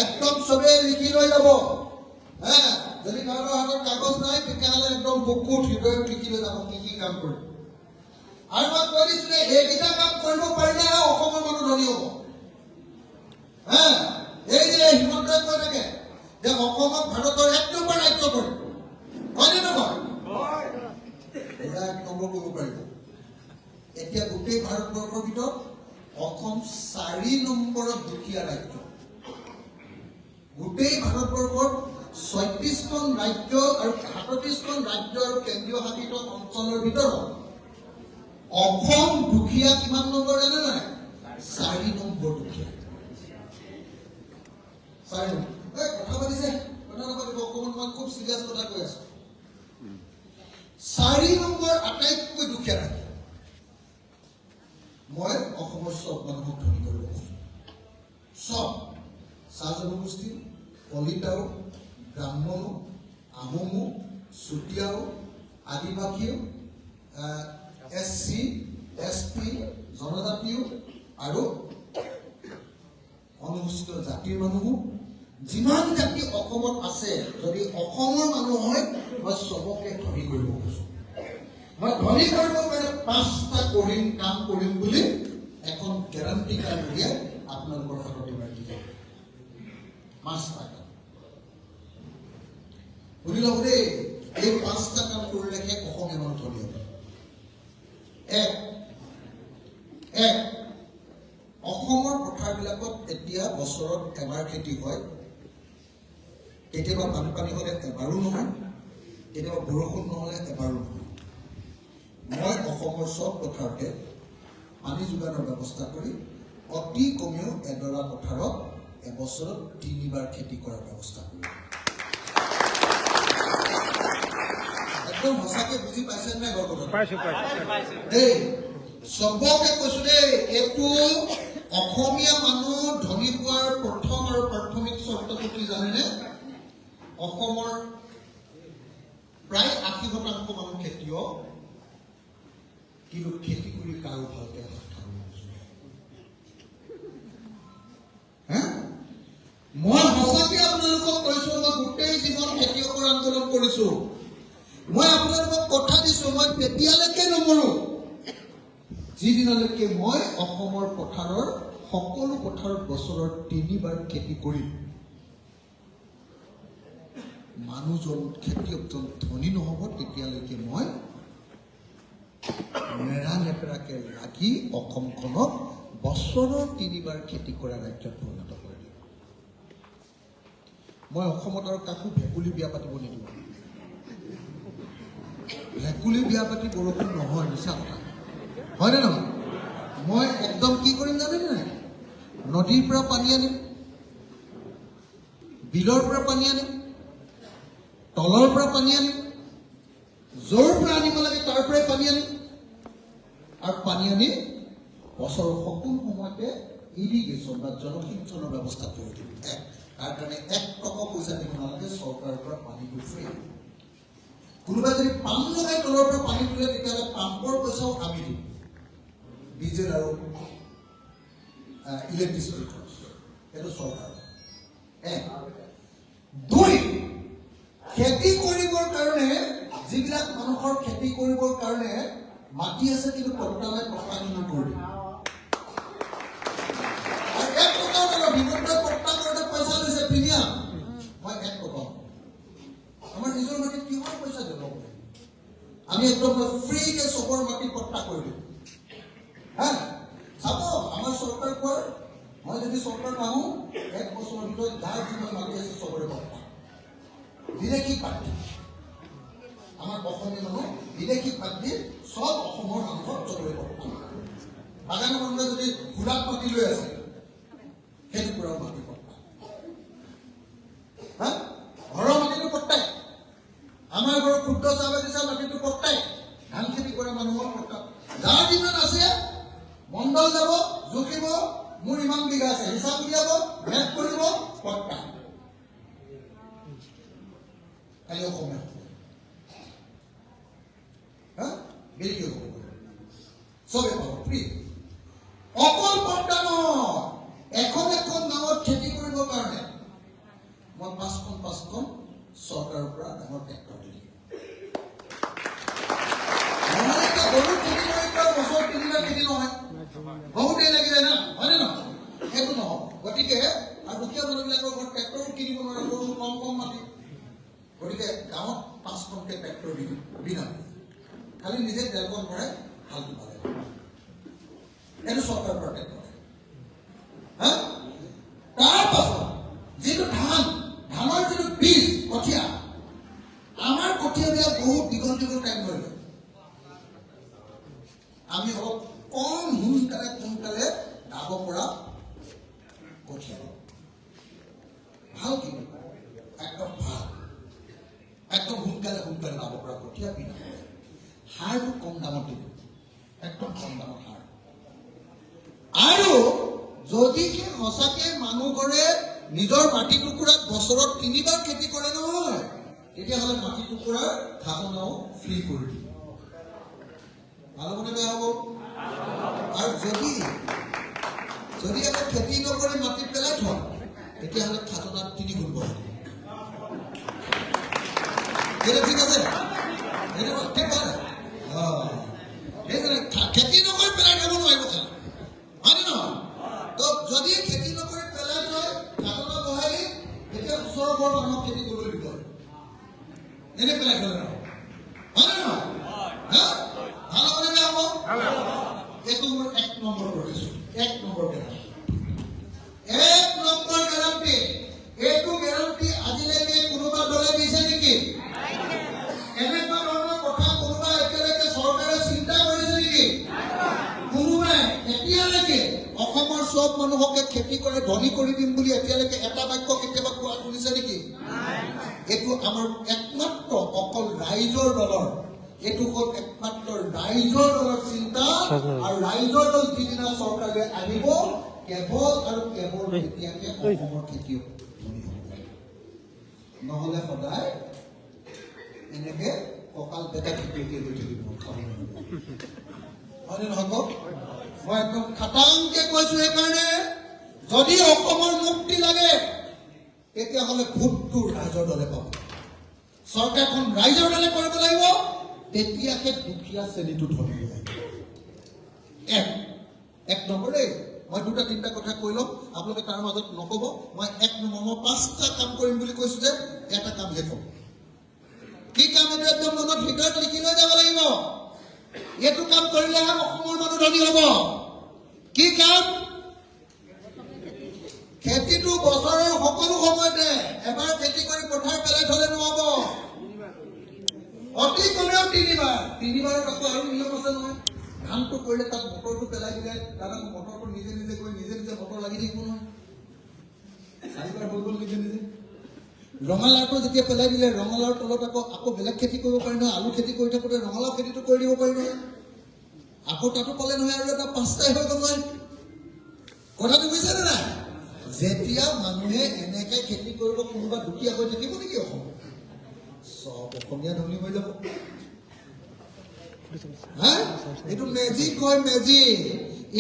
একদম চবেই লিখি লৈ যাব। যদি কাৰোবাৰ হাতত কাগজ নাই তেতিয়াহ'লে একদম বুকুত হৃদয়ত লিখি লৈ যাব কি কি কাম কৰিম। আৰু মই কৈ দিছোঁ যে এইকেইটা কাম কৰিব পাৰিলেহে অসমৰ মানুহ ধনী হ'ব। এই যে হিমন্তই কৈ থাকে যে অসমক ভাৰতৰ 1 নম্বৰ ৰাজ্য কৰিব, হয়নে নহয়? এটা 1 নম্বৰ কৰিব পাৰিব। এতিয়া গোটেই ভাৰতবৰ্ষৰ ভিতৰত অসম 4 নম্বৰত দুখীয়া ৰাজ্য। গোটেই ভাৰতবৰ্ষৰ 36খন ৰাজ্য আৰু 37খন ৰাজ্য আৰু কেন্দ্ৰীয় শাসিত অঞ্চলৰ ভিতৰত অসম দুখীয়া কিমান নম্বৰ জানে নাই? 4 নম্বৰ দুখীয়া। 4 নম্বৰ। কথা পাতিছে কথা নাপাতিব, অকণমান মই খুব চিৰিয়াছ কথা কৈ আছো। 4 নম্বৰ আটাইতকৈ দুখীয়া ৰাজ্য। মই অসমৰ চব মানুহক ধনী কৰিব খুজিছো। চব চাহ জনগোষ্ঠী, কলিতাও, ব্ৰাহ্মণো, আহোমো, চুতীয়াও, আদিবাসীও, SC, ST, জনজাতীয় আৰু অনুসূচিত জাতিৰ মানুহো যিমান জাতি অসমত আছে যদি অসমৰ মানুহ হয় মই চবকে ধনী কৰিব খুজিছো। মই ধনী কৰিব কাৰণে 5টা কাম কৰিম বুলি এখন গেৰাণ্টি কাৰ্ড উলিয়াই আপোনালোকৰ হাতত এবাৰ দি যাম। 5টা কাম শুনি লওক দেই। এই 5টা কাম কৰিলেহে অসমীয়া মানুহ ধনী হ'ব। 1. অসমৰ পথাৰবিলাকত এতিয়া বছৰত এবাৰ খেতি হয়। কেতিয়াবা বানপানী হ'লে এবাৰো নহয়, কেতিয়াবা বৰষুণ নহ'লে এবাৰো নহয়। মই অসমৰ চব পথাৰতে পানী যোগানৰ ব্যৱস্থা কৰি অতি কমেও এডৰা পথাৰত এবছৰত 3 বাৰ খেতি কৰাৰ ব্যৱস্থা কৰিম। একদম সঁচাকে বুজি পাইছে নাই বাৰু কথা? দেই চবকে কৈছো দেই, এইটো অসমীয়া মানুহ ধনী হোৱাৰ প্ৰথম আৰু প্ৰাথমিক চৰ্তটো কি জানেনে? অসমৰ প্ৰায় 80% মানুহ খেতিয়ক, কিন্তু খেতি কৰি কাৰো ভালকে মই সঁচাকে আপোনালোকক কৈছো, মই গোটেই জীৱন খেতিয়কৰ আন্দোলন কৰিছো। মই আপোনালোকক কথা দিছো, মই তেতিয়ালৈকে নমৰো যিদিনলৈকে মই অসমৰ পথাৰৰ সকলো পথাৰত বছৰত 3 বাৰ খেতি কৰিম। মানুহজন খেতিয়কজন ধনী নহ'ব তেতিয়ালৈকে মই নেৰানেপেৰাকে লাগি অসমখনক বছৰৰ 3 বাৰ খেতি কৰা ৰাজ্যত পৰিণত কৰি দিম। মই অসমত আৰু কাকো ভেকুলী বিয়া পাতিব নিদিওঁ। ভেকুলী বিয়া পাতি বৰষুণ নহয়, মিছা কথা, হয়নে নহয়? মই একদম কি কৰিম জানেনে নাই? নদীৰ পৰা পানী আনিম, বিলৰ পৰা পানী আনিম, তলৰ পৰা পানী আনিম, য'ৰ পৰা আনিব লাগে তাৰ পৰাই পানী আনিম, আৰু পানী আনি বছৰৰ সকলো সময়তে ইৰিগেশ্যন বা জলসিঞ্চনৰ ব্যৱস্থা কৰি দিম। তাৰ কাৰণে 1 টকা পইচা দিব নালাগে, চৰকাৰৰ পৰা পানীটো ফ্ৰী। কোনোবাই যদি পাম্প লগাই তলৰ পৰা পানী তোলে তেতিয়াহ'লে পাম্পৰ পইচাও আমি দিম। ডিজেল আৰু ইলেক্ট্ৰিচিটি খৰচ সেইটো চৰকাৰ। 2, খেতি কৰিবৰ কাৰণে যিবিলাক মানুহৰ খেতি কৰিবৰ কাৰণে মাটি আছে কিন্তু পট্টা নাই, পট্টা কিনি কৰি দিম। আৰু 1 টকাও নলওঁ। বিমুদ্ৰাই পট্টা কৰোঁতে পইচা লৈছে প্ৰিমিয়াম, মই 1 টকাও। আমাৰ নিজৰ মাটিত কিমান পইচা দিব পাৰে? আমি একদম ফ্ৰীকে চবৰ মাটি পট্টা কৰি দিম। চাব আমাৰ চৰকাৰ কোৱাৰ, মই যদি চৰকাৰ নাহোঁ 1 বছৰৰ ভিতৰত যাৰ যিমান মাটি আছে চবৰে পট্টা। বিদেশী পাৰ্টি আমাৰ অসমীয়া মানুহ বিদেশী পাৰ্টি সব অসমৰ মানুহৰ চবৰে পট্টা। বাগানৰ মানুহে যদি ঘোঁৰাত মাটি লৈ আছে সেইটো ঘোঁৰাৰ মাটি পট্টা। ঘৰৰ মাটিটো পট্টাই, আমাৰ ঘৰৰ ক্ষুদ্ৰ চাহ বাগিচা মাটিটো পট্টাই, ধান খেতি কৰা মানুহৰ পট্টা। যাৰ যিমান আছে মণ্ডল যাব, জুখিব, মোৰ ইমান বিঘা আছে, হিচাপ উলিয়াব, মেপ কৰিব, পট্টা। খালি অসমীয়া বেৰিকেও হ'ব, চবে পাব ফ্ৰী। অকল পট্টা নহয়, এখন এখন গাঁৱত খেতি কৰিবৰ কাৰণে মই 5খন চৰকাৰৰ পৰা ডাঙৰ ট্ৰেক্টৰ দিম। নহ'লে এতিয়া গৰু খেতি কৰি পৰা বছৰ 3বাৰ খেতি নহয়, বহুতেই লাগিলে না, হয়নে নহয়? সেইটো নহ'ব। গতিকে আৰু দুখীয়া মানুহবিলাকৰ ঘৰত ট্ৰেক্টৰো কিনিব নোৱাৰে, গৰু কম মাটি। গতিকে গাঁৱত 5খনকৈ ট্ৰেক্টৰ দিম বিনামূলীয়া, খালি নিজে তেলকণ ভৰাই হালটো পালে। এইটো চৰকাৰৰ পৰা ট্ৰেক্টৰ। তাৰ পাছত যিটো ধানৰ যিটো বীজ কঠীয়া, আমাৰ কঠীয়াবিলাক বহুত দীঘল টাইম লৈ লয়। আমি অলপ কম সোনকালে দাব পৰা কঠীয়া দিওঁ। ভাল কিন্তু একদম ভাল, একদম সোনকালে দাব পৰা কঠীয়া বিনা সাৰটো কম দামত দিব, একদম কম দামত সাৰ। আৰু যদিহে সঁচাকে মানুহ ঘৰে নিজৰ মাটি টুকুৰাত বছৰত 3বাৰ খেতি কৰে নহয়, তেতিয়াহ'লে মাটি টুকুৰাৰ খাজনাও ফ্ৰী কৰি দিব। ভাল হ'বনে বেয়া হ'ব? আৰু যদি আকৌ খেতি নকৰি মাটিত পেলাই থয়, তেতিয়াহ'লে খাজনাত 3 গুণ বঢ়াই দিব। ঠিক আছে, ঠিক আছে। খেতি নকৰি পেলাই থব নোৱাৰিব, হয়নে নহয়? তো যদি খেতি নকৰি পেলাই থয়, খাজনা বঢ়াই দি, তেতিয়া ওচৰৰ ঘৰৰ মানুহক খেতি কৰিবলৈ দিব। এনে পেলাই থলে নহয়, হয়নে নহয়? ভাল হ'বনে বেয়া হ'ব? এইটো মই 1 নম্বৰ কৰিছো, 1 নম্বৰ গেৰাণ্টি। 1 number guarantee. এইটো গেৰাণ্টি আজিলৈকে কোনোবা দলে দিছে নেকি? এনেকুৱা ধৰণৰ কথা কোনোবা এতিয়ালৈকে চৰকাৰে চিন্তা কৰিছে নেকি? কোনোবাই এতিয়ালৈকে অসমৰ চব মানুহকে খেতি কৰে ধনী কৰি দিম বুলি এতিয়ালৈকে এটা বাক্য কেতিয়াবা কোৱা শুনিছে নেকি? এইটো আমাৰ একমাত্ৰ অকল ৰাইজৰ দলৰ, এইটো হ'ল একমাত্ৰ ৰাইজৰ দলৰ চিন্তা। আৰু ৰাইজৰ দল যিদিনা চৰকাৰে আহিব, কেৱল আৰু কেৱল তেতিয়াহে অসমৰ খেতিয়ক ধনী হ'ব। নহ'লে সদায় এনেকে কঁকাল বেকা খেতিয়কে গৈ থাকিব। হয়নে নহয় কওক? মই একদম খাটাংকে কৈছো। সেইকাৰণে যদি অসমৰ মুক্তি লাগে, তেতিয়াহ'লে ভোটটো ৰাইজৰ দলে পাব। চৰকাৰখন ৰাইজৰ দলে কৰিব লাগিব, তেতিয়াহে দুখীয়া শ্ৰেণীটো ধৰিব লাগিব। 1 নম্বৰ দেই। মই 2-3টা কথা কৈ ল'ম, আপোনালোকে তাৰ মাজত নক'ব। মই 1 নম্বৰ, মই 5টা কাম কৰিম বুলি কৈছো যে, এটা কামহে ক'ম। কি কাম? এইটো একদম মনত ভিতৰত লিখি লৈ যাব লাগিব। এইটো কাম কৰিলেহে অসমৰ মানুহ ধনী হ'ব। কি কাম? খেতিটো বছৰৰ সকলো সময়তে এবাৰ খেতি কৰি পথাৰ পেলাই থলে নহ'ব, অতি কমেও 3বাৰত আকৌ আৰু নিয়ম আছে নহয়। ধানটো কৰিলে তাত মটৰটো পেলাই দিলে, তাত আকৌ মটৰটো নিজে কৰি নিজে মটৰ লাগি থাকিব নহয়। 4বাৰ হৈ গ'ল নিজে। ৰঙালাওটো যেতিয়া পেলাই দিলে, ৰঙালাওৰ তলত আকৌ বেলেগ খেতি কৰিব পাৰি নহয়। আলু খেতি কৰি থাকোঁতে ৰঙালাও খেতিটো কৰি দিব পাৰি নহয়। আকৌ তাতো পালে নহয়, আৰু এটা 5টাই হৈ গ'ল নহয়। কথাটো বুজিছেনে নাই? যেতিয়া মানুহে এনেকে খেতি কৰিব, কোনোবা দুখীয়া হৈ থাকিব নেকি অসম? চব অসমীয়া ধনী হৈ যাব। এইটো মেজিক হয়, মেজিক।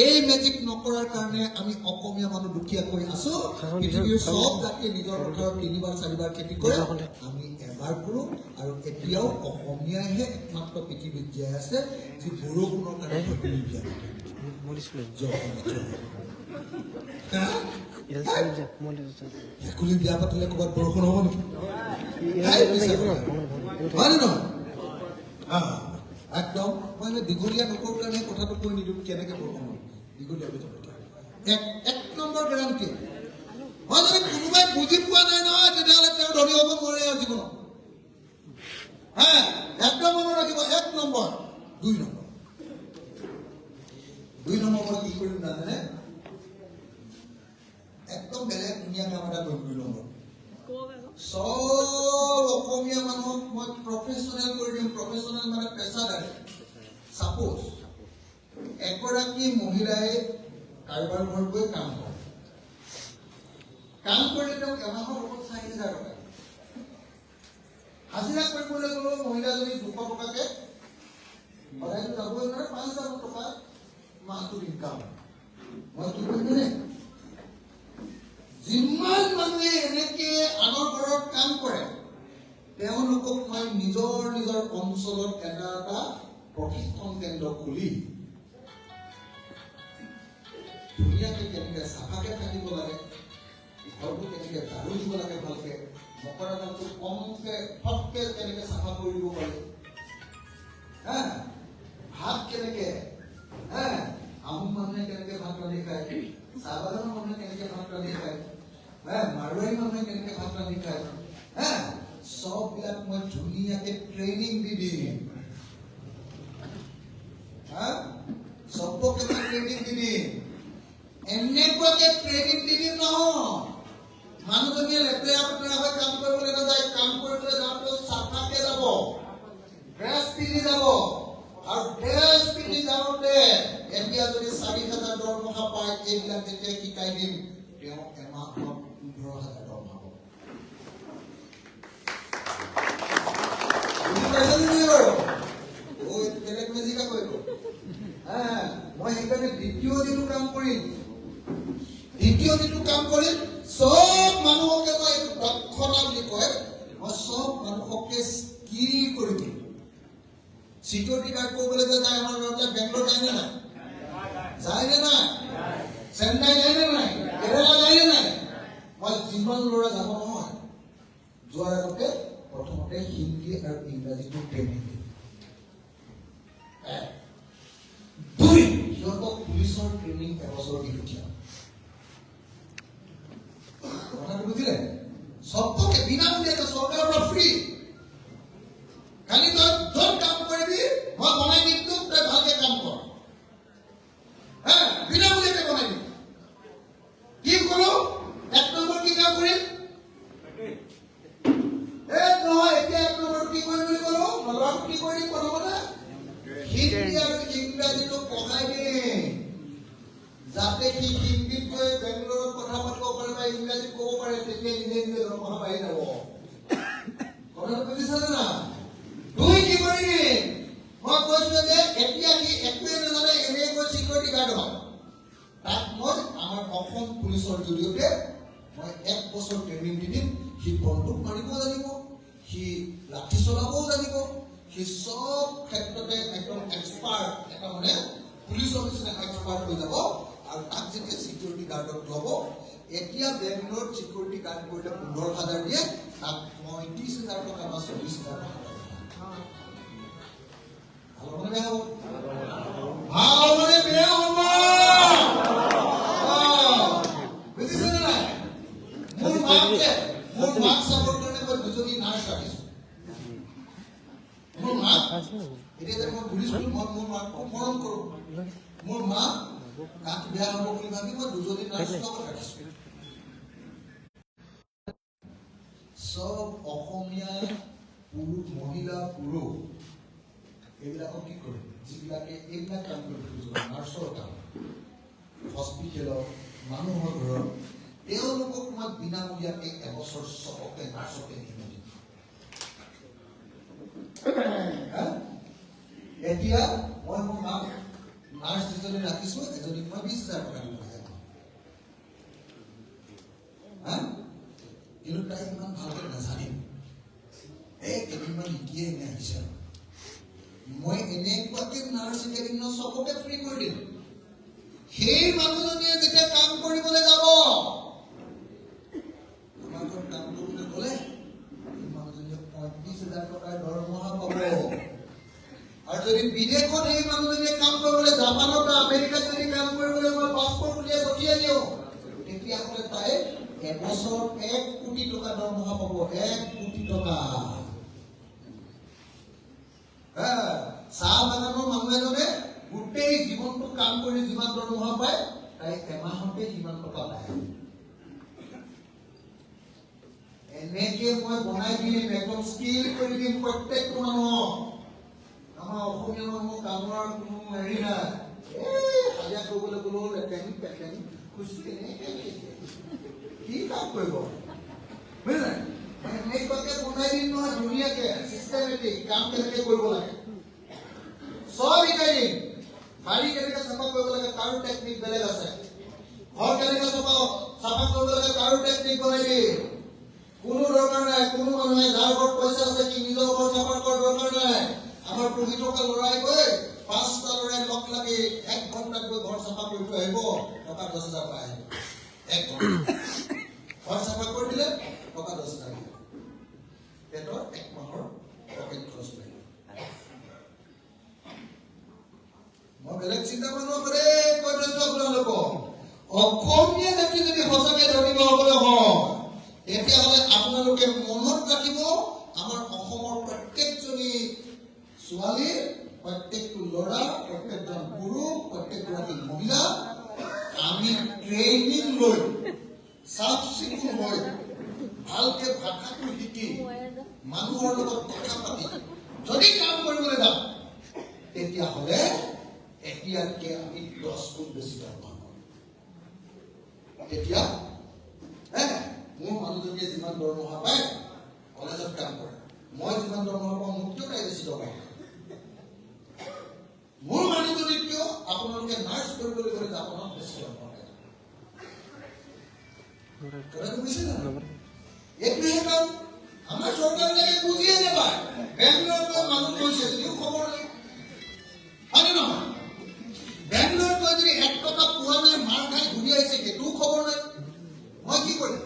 এই মেজিক নকৰাৰ কাৰণে আমি অসমীয়া মানুহ দুখীয়া কৰি আছো। পৃথিৱীৰ চব জাতিয়ে নিজৰ পথাৰত 3বাৰ-4বাৰ খেতি কৰে, আমি এবাৰ কৰো। আৰু এতিয়াও অসমীয়াইহে একমাত্ৰ পৃথিৱীত জীয়াই আছে যি বৰষুণৰ কাৰণে ভেকুলী বিয়া পাতে। ভেকুলী বিয়া পাতিলে ক'ৰবাত বৰষুণ হ'ব নেকি? হয়নে নহয়? একদম মই দীঘলীয়া নকৰোঁ কাৰণে কথাটো কৈ নিদিওঁ কেনেকে বৰষুণ হ'ব। দীঘলীয়া হৈ যাব। 1 নম্বৰ গেৰাণ্টি। মই যদি কোনোবাই বুজি পোৱা নাই নহয়, তেতিয়াহ'লে তেওঁ ধনী হ'ব নোৱাৰে জীৱনত। 1 নম্বৰ ৰাখিব। 1 নম্বৰ। 2 নম্বৰ মই কি কৰিম জানেনে? একদম বেলেগ ধুনীয়া কাম এটা কৰিম। 2 নম্বৰ চব অসমীয়া মানুহক মই প্ৰফেচনেল কৰি দিম। প্ৰফেচনেল মানে পেছাদাৰী। সাপোজ এগৰাকী মহিলাই কাৰোবাৰ ঘৰত গৈ কাম কৰে। কাম কৰিলে তেওঁক এমাহৰ লগত 4,000 টকা। হাজিৰা কৰিবলৈ গ'লেও মহিলাজনী 200 টকাকে সদায়তো যাবই নোৱাৰে, 5,000 টকা মাহটোৰ ইনকাম। মই কি কৰিম? যিমান মানুহে এনেকে আনৰ ঘৰত কাম কৰে তেওঁলোকক মই নিজৰ নিজৰ অঞ্চলত এটা এটা প্ৰশিক্ষণ কেন্দ্ৰ খুলি ধুনীয়াকে কেনেকে চাফাকে থাকিব লাগে, ঘৰটো কেনেকে ঝাৰু দিব লাগে, ভালকে মকৰা জালটো কমকে ফটকে কেনেকে চাফা কৰি দিব পাৰি, ভাত কেনেকে আহোম মানুহে কেনেকে ভাত ৰান্ধি খায়, চাহ বাগানৰ মানুহে কেনেকে ভাত ৰান্ধি খায়, মাৰোৱাৰী মানুহে কেনেকে ভাত ৰান্ধি খায়, সববিলাক মই ধুনীয়াকে ট্ৰেইনিং দি দিম। সবকে মই ট্ৰেইনিং দি দিম। এনেকুৱাকে ট্ৰেইনিং দি দিম নহয় মানুহজনীয়ে লেতেৰা পেতেৰা হৈ কাম কৰিবলৈ নাযায়, কাম কৰিবলৈ যাওঁতে চাফাকে যাব, ড্ৰেছ পিন্ধি যাব। আৰু ড্ৰেছ পিন্ধি যাওঁতে এতিয়া যদি 4,000 দৰমহা পায়, এইবিলাক যেতিয়া শিকাই দিম তেওঁ এমাহত 15,000 দৰমহা পাব। বেলেগ মেজিকা কৰিব। মই সেইকাৰণে দ্বিতীয় দিনটো কাম কৰিম। সব মানুহকে মই এইটো দক্ষতা বুলি কয়, মই সব মানুহকে স্কিল কৰি দিম। সিকিউৰিটি গাৰ্ড কৰিবলৈ যায় আমাৰ ল'ৰাবিলাক বেংগলোৰ যায় নে নাই? যায় নে নাই? চেন্নাই যায় নে নাই? কেৰেলা যায় নে নাই? মই যিমান ল'ৰা যাব নহয়, যোৱাৰ আগতে প্ৰথমতে হিন্দী আৰু ইংৰাজীটো ট্ৰেইনিং দিম। 2 সিহঁতক পুলিচৰ ট্ৰেইনিং এবছৰ দি পঠিয়াম। কথাটো বুজিলে? সবকে বিনামূলীয়াকৈ চৰকাৰৰ পৰা ফ্ৰী। খালি তই য'ত কাম কৰিবি মই বনাই দিম, তোক তই ভালকে কাম কৰ। বিনামূলীয়াকৈ বনাই দিম। কি কৰো? 1 নম্বৰ কি কাম কৰিম? নহয়, এতিয়া 1 নম্বৰ কি কৰিম বুলি কলো? ল'ৰাক কি কৰি দিম প্ৰথমতে? হিন্দী আৰু ইংৰাজীটো পঢ়াই দিম, যাতে সি হিন্দীত গৈ বেংগলোৰত কথা পাতিব পাৰে বা ইংৰাজীত ক'ব পাৰে, তেতিয়া নিজে নিজে দৰমহা পাই যাব। কথাটো বুজিছানে না? 2 কি কৰিবি? মই কৈছো যে এতিয়া সি একোৱে নাজানে, এনেকৈ সিকিউৰিটি গাৰ্ড হয়, তাক মই আমাৰ অসম পুলিচৰ জৰিয়তে মই 1 বছৰ ট্ৰেইনিং দি দিম। সি বন্দুক মাৰিব জানিব, সি লাঠি চলাবও জানিব, সি সব ক্ষেত্ৰতে একদম এক্সপাৰ্ট, এটা মানে পুলিচৰ নিচিনা এক্সপাৰ্ট হৈ যাব। আৰু তাক যেতিয়া সিকিউৰিটি গাৰ্ডত ল'ব, এতিয়া বেংগলোৰত সিকিউৰিটি গাৰ্ড কৰিলে 15,000 দিয়ে, তাক 30,000 টকা বা 40,000 টকা। ভাল মানে বেয়া হ'ব? ভাল মানে বেয়া হ'ব। বুজিছে নে নাই? মোৰ মাক চাবৰ কাৰণে মই 2জনী নাৰ্ছ ৰাখিছো। মোৰ মাক এতিয়া যে মই ঘূৰিছো, মই মোৰ মাক মৰম কৰো। মোৰ মা গাত বেয়া হ'ব বুলি ভাবি মই 2জনী নাৰ্ছ লগত ৰাখিছো। সব অসমীয়া পুৰুষ, মহিলা পুৰুষ এইবিলাকক কি কৰে? যিবিলাকে এইবিলাক কাম কৰিব খোজে, নাৰ্ছৰ কাম, হস্পিটেলত, মানুহৰ ঘৰত, তেওঁলোকক মই বিনামূলীয়াকৈ এবছৰ চবকে নাৰ্ছৰ ট্ৰেইনিং দিম। এতিয়া মই মোৰ মাক নাৰ্ছ যিজনী ৰাখিছো, এজনীক মই 20,000 টকা দিব লাগে। কিন্তু তাই ইমান ভালকে নাজানিম, কেইদিনমান শিকিয়ে এনে আহিছে। মই এনেকুৱাকে নাৰ্ছ একাডেমী চবকে ফ্ৰী কৰি দিম। সেই মানুহজনীয়ে যেতিয়া কাম কৰিবলৈ যাব, আমাৰ ঘৰত কাম কৰিবলৈ গ'লে সেই মানুহজনীয়ে 35,000 টকাৰ দৰমহা পাব। আৰু যদি বিদেশত সেই মানুহজনীয়ে কাম কৰিবলৈ, জাপানত বা আমেৰিকাত যদি কাম কৰিবলৈ মই পাছপৰ্ট উলিয়াই পঠিয়াই দিওঁ, তেতিয়াহ'লে তাই এবছৰত 1 কোটি টকা দৰমহা পাব। 1 কোটি টকা। চাহ বাগানৰ মানুহ এজনে গোটেই জীৱনটো কাম কৰি যিমান দৰমহা পায়, তাই এমাহতে সিমান টকা পায়। এনেকে মই বনাই দিম, একদম স্কিল কৰি দিম প্ৰত্যেকটো মানুহক। আমাৰ অসমীয়া মানুহক কামৰ কোনো হেৰি নাই। কৰিবলৈ গ'লেও লেটেন পেটেন খুচি কি কাম কৰিব বুজিলে এনেকুৱাকে বনাই দিম নহয় ধুনীয়াকে চিষ্টেমেটিক কাম কেনেকে কৰিব লাগে চব শিকাই দিম বাৰী কেনেকে চাফা কৰিব লাগে তাৰো টেকনিক বেলেগ আছে ঘৰ কেনেকে চাফা কৰিব লাগে তাৰো টেকনিক বনাই দিম কোনো দৰকাৰ নাই কোনো মানুহে যাৰ ঘৰত পইচা আছে কি নিজৰ ঘৰ চাফা কৰাৰ দৰকাৰ নাই আমাৰ পঢ়ি থকা ল'ৰাই গৈ 5টা ল'ৰাই লগ লাগি 1 ঘণ্টাত গৈ ঘৰ চাফা কৰি থৈ আহিব টকা 10,000 পাই আহিব 1 ঘণ্টা ঘৰ চাফা কৰি দিলে টকা 10,000 পেটৰ 1 মাহৰ পকেট খৰচ পাই মই বেলেগ চিন্তা নকৰে কৈ দিছো আপোনালোকক অসমীয়া জাতি যদি সঁচাকে ধৰিব হ'বলৈ হয় তেতিয়াহ'লে আপোনালোকে মনত ৰাখিব আমাৰ অসমৰ প্ৰত্যেকজনী ছোৱালী প্ৰত্যেকটো ল'ৰা প্ৰত্যেকজন পুৰুষ প্ৰত্যেকগৰাকী মহিলা আমি ট্ৰেইনিং লৈ চাফ চিকুণ হৈ ভালকে ভাষাটো শিকি মানুহৰ লগত কথা পাতি যদি কাম কৰিবলৈ যাওঁ তেতিয়াহ'লে এতিয়াতকে আমি 10 গুণ বেছি কাম পাম তেতিয়া মোৰ মানুহজনীয়ে যিমান দৰমহা পায় কলেজত কাম কৰে মই যিমান দৰমহা পাওঁ মোক কিয় তাই বেছি দৰকাৰ মোৰ মানুহজনীক কিয় আপোনালোকে নাৰ্ছ কৰিবলৈ গ'লে আপোনাক বেছি দৰকাৰ এইটোহে কাম আমাৰ চৰকাৰবিলাকে বুজিয়ে নাপায় বেংগলোৰত গৈ মানুহ গৈছে যদিও খবৰ নাই হয়নে নহয় বেংগলোৰত গৈ যদি 1 টকা পোৱা নাই মাৰ খাই ঘূৰি আহিছে সেইটোও খবৰ নাই মই কি কৰিম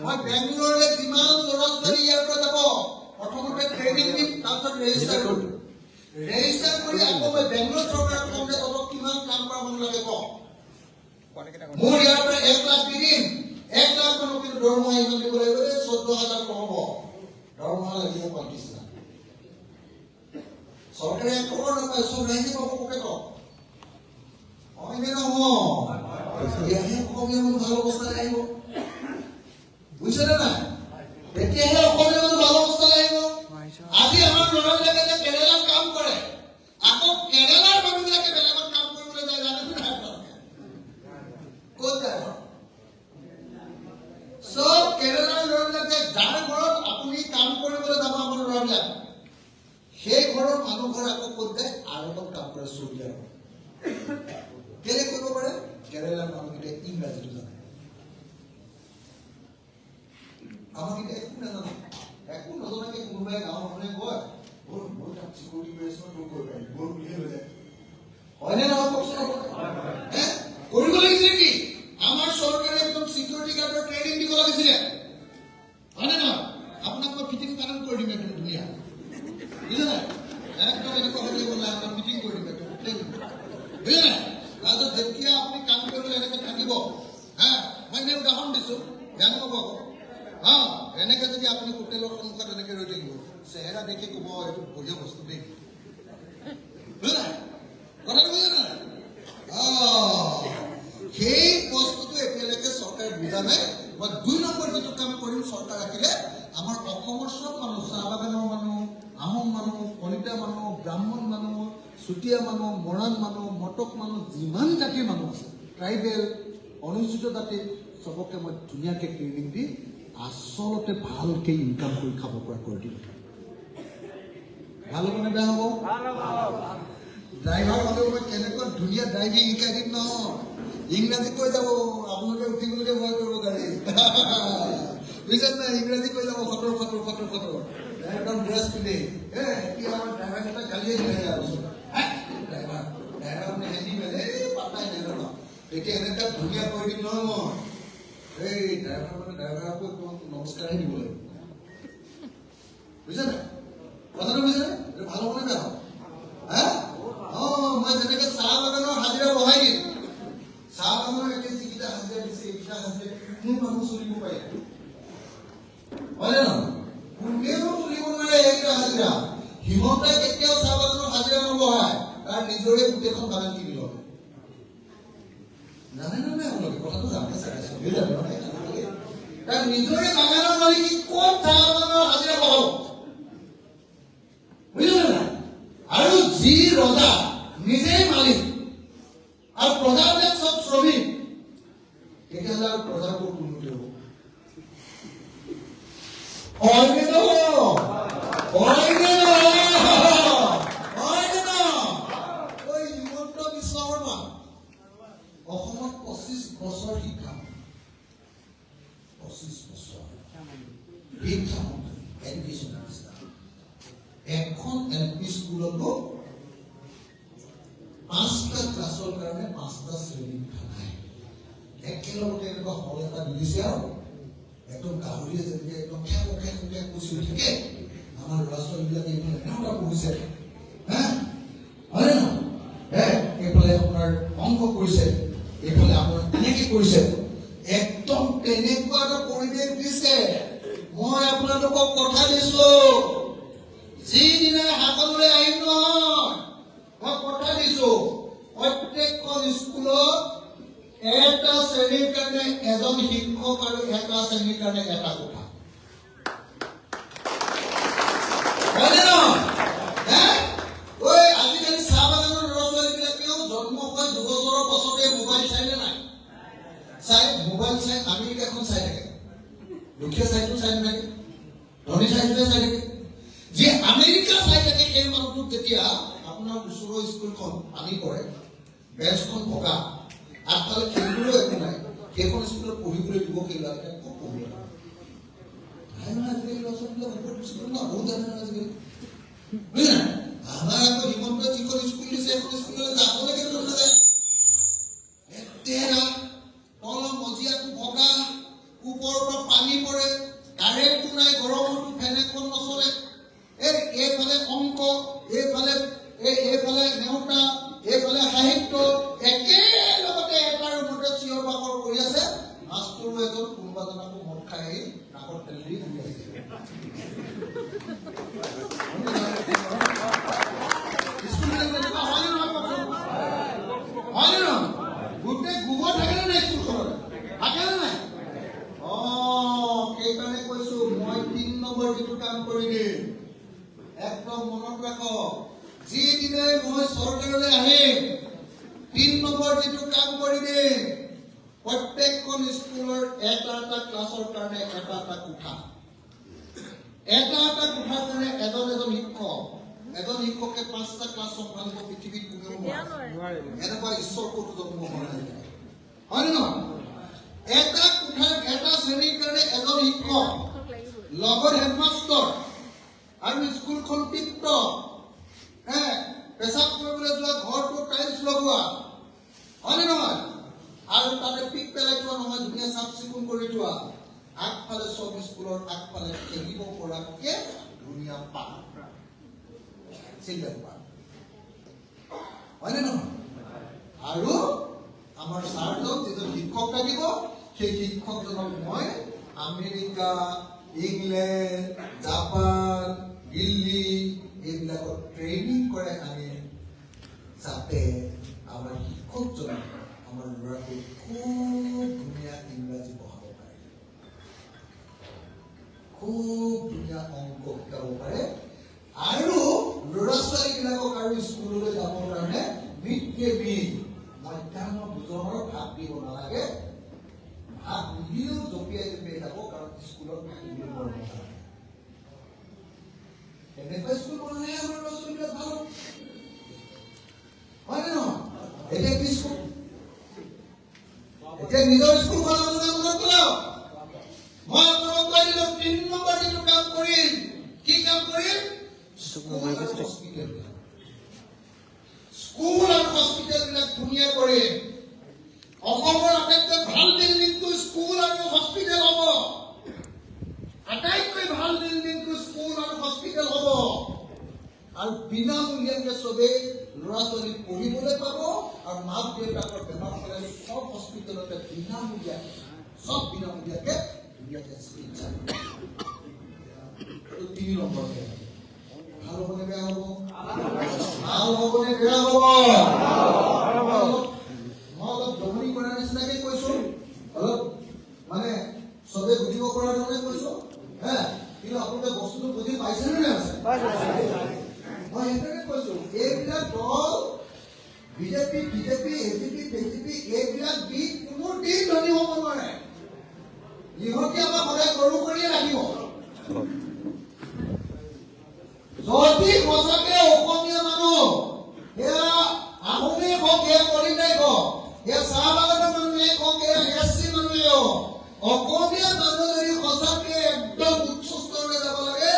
মই বেংগলোৰলৈ যিমান ল'ৰা ছোৱালী ইয়াৰ পৰা যাব প্ৰথমতে ট্ৰেইনিং দিম তাৰপিছত ৰেজিষ্টাৰ কৰিম ৰেজিষ্টাৰ কৰি আকৌ মই বেংগলোৰ চৰকাৰক কম যে তলত কিমান কাম কৰা মানুহ লাগে কওঁ মোৰ ইয়াৰ পৰা 1 লাখ দি দিম 1 লাখ মানুহ কিন্তু দৰমহা ইমান দিব লাগিব 14,000 নহ'ব দৰমহা লাগিব 35 লাখ চৰকাৰে 1 টকা নাপায় চব ৰাইজে পাব পকেটত হয়নে নহয় তেতিয়াহে অসমীয়া মানুহ ভাল অৱস্থালৈ আহিব বুজিছেনে নাই তেতিয়াহে অসমীয়া মানুহ ভাল অৱস্থালৈ আহিব আজি আমাৰ ল'ৰাবিলাকে যে কেৰেলাত কাম কৰে আকৌ কেৰেলাৰ মানুহবিলাকে বেলেগত কাম কৰিবলৈ যায় জানে নাই ক'ত যায় চব কেৰেলাৰ ল'ৰাবিলাকে যাৰ ঘৰত আপুনি কাম কৰিবলৈ যাব আমাৰ ল'ৰাবিলাক সেই ঘৰৰ মানুহ ঘৰ আকৌ ক'ত যায় আৰু এখন কাম কৰে চৌদি আৰব কেলে কৰিব পাৰে কেৰেলাৰ মানুহকেইটাই ইংৰাজীটো জানে আমাক একো নাজানে একো নজনাকে কোনোবাই গাঁৱৰ মানুহে কয় মোৰ তাত চিকিউৰিটি কৰি আছো তোৰ কৰিব পাৰিম মোৰ বুলিয়ে হৈ যায় হয়নে নহয় কওকচোন কৰিব লাগিছিলে কি আমাৰ চৰকাৰে একদম চিকিউৰিটি গাৰ্ডৰ ট্ৰেইনিং দিব লাগিছিলে হয়নে নহয় আপোনাক মই ফিটিং কাম কৰি দিম একদম ধুনীয়া বুজিছে নাই একদম এনেকুৱা হৈ যাব লাগে আপোনাক ফিটিং কৰি দিম একদম বুজিছে নাই তাৰপিছত যেতিয়া আপুনি কাম কৰিবলৈ এনেকৈ থাকিব মই এনে উদাহৰণ দিছো বেয়া নহ'ব আকৌ এনেকে যদি আপুনি হোটেলৰ সন্মুখত এনেকে ৰৈ থাকিব চেহেৰা দেখি ক'ব এইটো বঢ়িয়া বস্তু দেই বুজিলে কথাটো বুজিছে নাই সেই বস্তুটো এতিয়ালৈকে চৰকাৰে বুজা নাই মই 2 নম্বৰ যিটো কাম কৰিম চৰকাৰ ৰাখিলে আমাৰ অসমৰ চব মানুহ চাহ বাগানৰ মানুহ আহোম মানুহ কলিতা মানুহ ব্ৰাহ্মণ মানুহ চুতীয়া মানুহ মৰাণ মানুহ মটক মানুহ যিমান জাতিৰ মানুহ আছে ট্ৰাইবেল অনুসূচিত জাতি চবকে মই ধুনীয়াকে ট্ৰেইনিং দি আচলতে ভালকে ইনকাম কৰি খাব পৰা কৰি দিম ভাল হ'ব নে বেয়া হ'ব ড্ৰাইভাৰ হ'লেও মই কেনেকুৱা ধুনীয়া ড্ৰাইভিং শিকাই দিম নহয় ইংৰাজী কৈ যাব আপোনালোকে উঠিবলৈকে ভয় কৰিব গাড়ী বুজিছে নাই ইংৰাজী কৈ যাব ফটৰ একদম ড্ৰেছ পিন্ধি এতিয়া আমাৰ ড্ৰাইভাৰ এটা গালিয়ে দিলে ড্ৰাইভাৰ আপুনি হেঁচি মেলে পাতাই নাই ন তেতিয়া এনেকুৱা ধুনীয়া কৰি দিম নহয় মই এই ড্ৰাইভাৰকো নমস্কাৰহে দিব লাগিব বুজিছে নাই কথাটো বুজিছে নাই ভাল হ'ব নে বেয়া হ'ব মই যেনেকে চাহ বাগানৰ হাজিৰা বঢ়াই দিম চাহ বাগানৰ এতিয়া যিকেইটা হাজিৰা দিছে এইকেইটা হাজিৰা কোনো মানুহ চলিব পাৰে হয়নে নহয় কোনেও চলিব নোৱাৰে এইকেইটা হাজিৰা সিহঁতে কেতিয়াও চাহ বাগানৰ হাজিৰা নবঢ়ায় তাৰ নিজৰে গোটেইখন বাগান কিনি লয় জানে নে আপোনালোকে কথাটো জানে চাগে চবেই জানে তাৰ নিজৰে বাগানৰ মালিক ক'ত চাহ বাগানৰ হাজিৰা বঢ়াব বুজিলে নাই আৰু যি ৰজা নিজেই মালিক আৰু প্ৰজাবিলাক চব শ্ৰমিক, তেতিয়াহ'লে আৰু প্ৰজাবোৰ উন্নতি হ'ব। হয়নে নহয়? হয়নে নহয়? হয়নে নহয়? ঐ হিমন্ত বিশ্ব শৰ্মা অসমত 25 বছৰ শিক্ষা, 25 বছৰ শিক্ষামন্ত্ৰী, এডুকেশ্যন মিনিষ্টাৰ। এখন LP স্কুলত 5টা ক্লাছৰ কাৰণে 5টা শ্ৰেণী নাই। একেলগতে এনেকুৱা হল এটা দিছে আৰু একদম গাহৰিয়ে যেনেকে একদম খেক কুচি থাকে, আমাৰ ল'ৰা ছোৱালীবিলাকে এইফালে এনেকুৱা পঢ়িছে, হয় ন? এইফালে আপোনাৰ অংক কৰিছে, এইফালে আপোনাৰ এনেকে কৰিছে, একদম তেনেকুৱা এটা পৰিৱেশ দিছে। মই আপোনালোকক কথা দিছো, যিদিনা হাতলৈ আহিম নহয়, মই কথা দিছো, প্ৰত্যেকখন স্কুলত এটা শ্ৰেণীৰ কাৰণে এজন শিক্ষক আৰু এটা শ্ৰেণীৰ কাৰণে এটা কোঠা। আজিকালি চাহ বাগানৰ ল'ৰা ছোৱালীবিলাকেও জন্ম হোৱা 2 বছৰৰ পাছতে মোবাইল চাইনে নাই? মোবাইল চাই আমেৰিকাখন চাই থাকে, দুখীয়া চাইটো চাই নাথাকে, ধনী চাইটোৱে চাই থাকে। যে আমেৰিকা চাই থাকে সেই মানুহটোক যেতিয়া আপোনাৰ ওচৰৰ স্কুলখন পানী পৰে, বেঞ্চখন পকা, আগফালে খেলিবলৈ একো নাই, সেইখন স্কুলত পঢ়িবলৈ দিব, সেই ল'ৰাকেইটাক খুব পঢ়িব লাগে। আজিকালি ল'ৰা ছোৱালীবিলাক স্কুল না বহুত জানে আজিকালি, বুজিলে? আমাৰ আকৌ হিমন্ত যিখন স্কুল দিছে এখন স্কুললৈ যাবলৈ কেনেকৈ নাযায়? লেতেৰা, তলৰ মজিয়াটো ভগা, ওপৰৰ পৰা পানী পৰে, কাৰেণ্টটো নাই, গৰমতো ফেন এখন নচলে। এইফালে অংক, এইফালে নেওতা, এইফালে সাহিত্য, একেলগতে এটা ৰুমতে চিঞৰ বাখৰ কৰি আছে। মাষ্টৰো এজন কোনোবাজন আকৌ মদ খাই আহি নাকত তেল দি ঘূৰি আছে। হয়নে নহয়? গোটেই গোবৰ থাকেনে নাই স্কুলখনত? থাকেনে নাই? সেইকাৰণে কৈছো মই 3 নম্বৰ যিটো কাম কৰি দিম, একদম মনত ৰাখক, যিদিনে মই চৰকাৰলৈ আহিম 3 নম্বৰ যিটো কাম কৰি দিম, প্ৰত্যেকখন স্কুলৰ এটা ক্লাছৰ কাৰণে এটা কোঠা, এটা কোঠাৰ কাৰণে এজন শিক্ষক। এজন শিক্ষকে 5টা ক্লাছ চম্ভালিব পৃথিৱীত কোনেও নোৱাৰে। এনেকুৱা ঈশ্বৰ ক'তো জন্ম হোৱা নাই, হয়নে নহয়? এটা কোঠাৰ এটা শ্ৰেণীৰ কাৰণে এজন শিক্ষক, লগত হেডমাষ্টৰ, আৰু স্কুলখন পিত্ত, পেচাব কৰিবলৈ যোৱা ঘৰটো টাইলছ লগোৱা, হয়নে নহয়? আৰু তাতে পিক পেলাই থোৱা নহয়, ধুনীয়া চাফ চিকুণ কৰি থোৱা। আগফালে চব স্কুলৰ আগফালে খেলিব পৰাকে ধুনীয়া পাৰ্ক, চিলড্ৰেন পাৰ্ক, হয়নে নহয়? আৰু আমাৰ ছাৰজন যিজন শিক্ষক থাকিব, সেই শিক্ষকজনক মই আমেৰিকা, ইংলেণ্ড, জাপান, দিল্লী এইবিলাকত ট্ৰেইনিং কৰাই আনি, যাতে আমাৰ শিক্ষকজনে আমাৰ ল'ৰাটোক খুব ধুনীয়া ইংৰাজী পঢ়াব পাৰে, খুব ধুনীয়া অংক শিকাব পাৰে, আৰু ল'ৰা ছোৱালীবিলাকক আৰু স্কুললৈ যাবৰ কাৰণে মিড ডে মিল, মধ্যাহ্ন ভোজনৰ ভাত দিব নালাগে, ভাত নিদিলেও জঁপিয়াই যাব, কাৰণ স্কুলত থাকিবলৈ বৰ মজা লাগে। এনেকুৱা স্কুল বনালে আমাৰ ল'ৰা ছোৱালীবিলাক ভাল, হয়নে নহয়? এতিয়া কি স্কুল? এতিয়া নিজৰ স্কুলখন আপোনালোকে মনত পেলাওক। মই আপোনালোকক কৈ দিলো 3 নম্বৰ যিটো কাম কৰিম, কি কাম কৰিম? স্কুল আৰু হস্পিটেল বিলাক ধুনীয়া কৰিম। অসমৰ আটাইতকৈ ভাল বিল্ডিংটো স্কুল আৰু হস্পিটেল হ'ব, আটাইতকৈ ভাল বিল্ডিংটো স্কুল আৰু হস্পিটেল হ'ব, আৰু বিনামূলীয়াকৈ চবেই ল'ৰা ছোৱালী পঢ়িবলৈ পাব, আৰু মাক দেউতাকৰ বেমাৰ হ'লে চব হস্পিটেলতে বিনামূলীয়াকৈ ধুনীয়াকৈ চিকিৎসা কৰিব। 3 নম্বৰতে ভাল হ'বনে বেয়া হ'ব? ভাল হ'বনে বেয়া হ'ব? মই অলপ জমনি কৰাৰ নিচিনাকে কৈছো, অলপ মানে চবে বুজিব পৰাৰ ধৰণে কৈছো, কিন্তু আপোনালোকে বস্তুটো বুজি পাইছেনে নে আছে? মই সেইকাৰণে কৈছো, এইবিলাক দল বিজেপি বিজেপি, এজিপি, তেজিপি এইবিলাক দি কোনো দিন ধনী হ'ব নোৱাৰে। ইহঁতি আমাক সদায় গৰু কৰিয়ে ৰাখিব। যদি সঁচাকে অসমীয়া মানুহ, এয়া আহোমেই হওক, এয়া কলিতাই হওক, এয়া চাহ বাগানৰ মানুহে হওক, এয়া এছচি মানুহে হওক, অসমীয়া মানুহ যদি সঁচাকে একদম উচ্চ স্তৰলৈ যাব লাগে,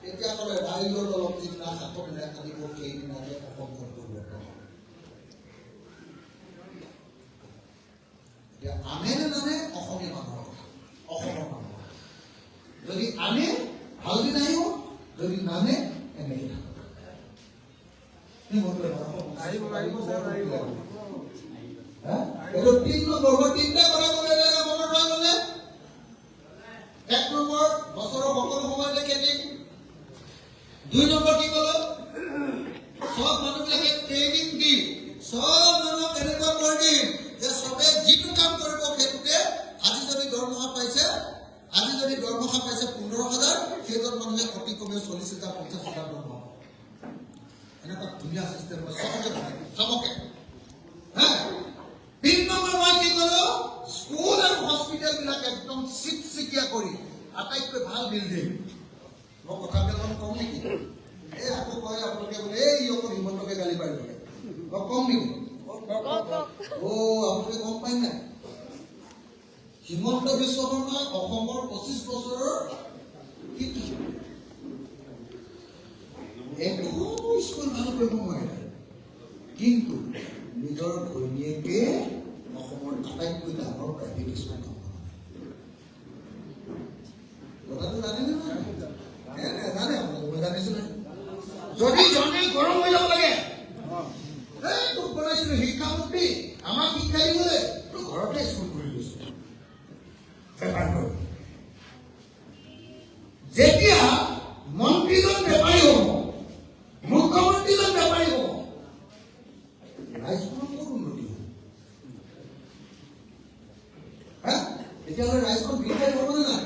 তেতিয়াহ'লে ৰাইজৰ দলক যিদিনা হাতত আনিব, সেইদিনাকে অসমখন পৰিৱৰ্তন হ'ব। এতিয়া আনে নে নানে অসমীয়া মানুহৰ কথা, অসমৰ মানুহৰ কথা। যদি আনে ভাল দিন আহিব, যদি নানে এনেকে থাকিব। এইটো ৩ নম্বৰ, ৩টা কথা ক'লে মনত ৰাখিবনে? ১ নম্বৰ বছৰৰ সকলো সময়তে খেতি। ২ নম্বৰ কি ক'লো? সব মানুহবিলাকে ট্ৰেইনিং দি সব মানুহক এনেকুৱা কৰি দিম যে সবে যিটো কাম কৰিব সেইটোতে আজি যদি দৰমহা পাইছে ১৫,০০০, সেইজন মানুহে অতি কমেও ৪০,০০০, ৫০,০০০ দৰমহা। এনেকুৱা ধুনীয়া চিষ্টেম চবকে। ৩ নম্বৰ মই কি ক'লো? স্কুল আৰু হস্পিটেল বিলাক একদম চিকচিকীয়া কৰি আটাইতকৈ ভাল বিল্ডিং। মই কথাবিলাক কম নেকি? এই আকৌ কয় আপোনালোকে বোলে এই অকল হিমন্তকে গালি পাৰিব লাগে। মই কম নেকি? আপোনালোকে গম পাই নাই? হিমন্ত বিশ্ব শৰ্মা অসমৰ ২৫ বছৰৰ শিক্ষক। একো স্কুল ভাল কৰিব নোৱাৰে, কিন্তু নিজৰ ঘৈণীয়েকে অসমৰ আটাইতকৈ ডাঙৰ প্ৰাইভেট স্কুল কথাটো জানেনে? জানে মই জানিছো নাই। যদি জনে গৰম হৈ যাব লাগে, তোক বনাইছিলো শিক্ষামন্ত্ৰী, আমাক শিক্ষা দিবলৈ, তোৰ ঘৰতে স্কুল খুলি লৈছো। যেতিয়া মন্ত্ৰীজন বেপাৰী হ'ব, মুখ্যমন্ত্ৰীজন বেপাৰী হ'ব, ৰাইজখনৰ ক'ত উন্নতি হ'ব? তেতিয়াহ'লে ৰাইজখন বিকাশ হ'বনে নাই?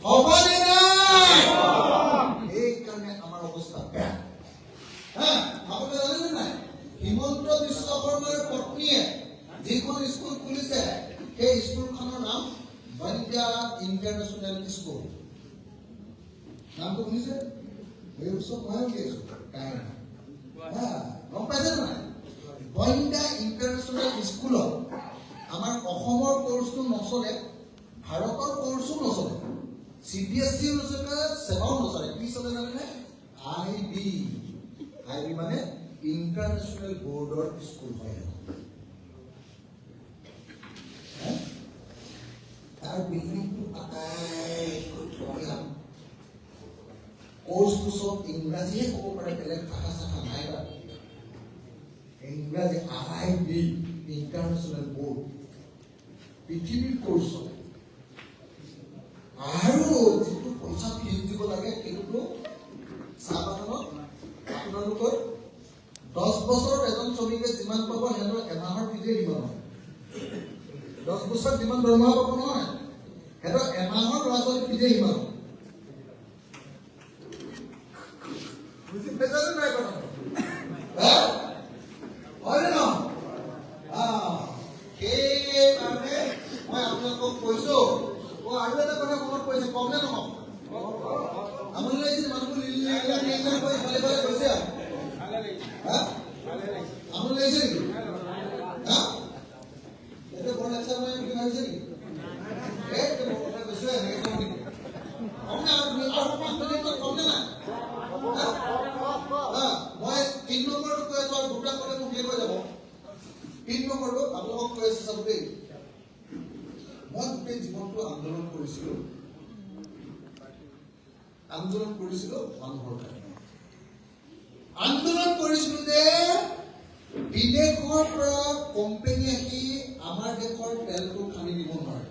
হ'বনে নাই? সেইকাৰণে আমাৰ অৱস্থা বেয়া। আপোনালোকে জানেনে নাই? হিমন্ত বিশ্ব শৰ্মাৰ পত্নীয়ে যিখন স্কুল খুলিছে, সেই স্কুলখনৰ নাম বনিতা ইণ্টাৰনেশ্যনেল স্কুল। নামটো শুনিছে? এই উৎসৱ মই উলিয়াইছো, গম পাইছে নাই? বনিতা ইণ্টাৰনেশ্যনেল স্কুলত আমাৰ অসমৰ কৰ্চটো নচলে, ভাৰতৰ কৰ্চো নচলে, CBSE নচলে, চেবাও নচলে। কি চলে জানেনে? IB মানে ইণ্টাৰনেশ্যনেল বৰ্ডৰ স্কুল হয়। তাৰ বিল্ডিংটো আটাইতকৈ ধুনীয়া। কৰ্চটো চব ইংৰাজীহে ক'ব পাৰে, বেলেগ ভাষা চাষা নাই তাত। ইংৰাজী IB ইণ্টাৰনেশ্যনেল বৰ্ড, পৃথিৱীৰ কৰ্চ। আৰু যিটো পইচা ফিজ দিব লাগে সেইটোতো চাহ বাগানত আপোনালোকৰ 10 বছৰত এজন শ্ৰমিকে যিমান পাব, সিহঁতৰ এমাহৰ ফিজে সিমান হয়। 10 বছৰত যিমান দৰমহা পাব নহয়, সিহঁতৰ এমাহৰ ল'ৰা ছোৱালী ফিজে সিমান হয়। বুজি পাইছানে নাই কথাটো? হয় নে নহয়? সেইকাৰণে মই আপোনালোকক কৈছো। আৰু এটা কথা মনত পৰিছে, কম নে নকম? আমনি লাগিছিল মানুহবোৰ ইফালে গৈছে। আমনি লাগিছে নেকি? এইটো বৰ লেকচাৰ মই বুলি ভাবিছে নেকি? মই কথা কৈছো, এনেকে কম নেকি? কম নে? কম নে নাই? মই ৩ নম্বৰটো কৈ আছো, আৰু 2টা ক'লে মোক শেষ হৈ যাব। ৩ নম্বৰটো আপোনালোকক কৈ আছো চাব দেই। মই গোটেই জীৱনটো আন্দোলন কৰিছিলো মানুহৰ কাৰণে। আন্দোলন কৰিছিলো যে বিদেশৰ পৰা কোম্পানী আহি আমাৰ দেশৰ তেলটো খানি দিব নোৱাৰে,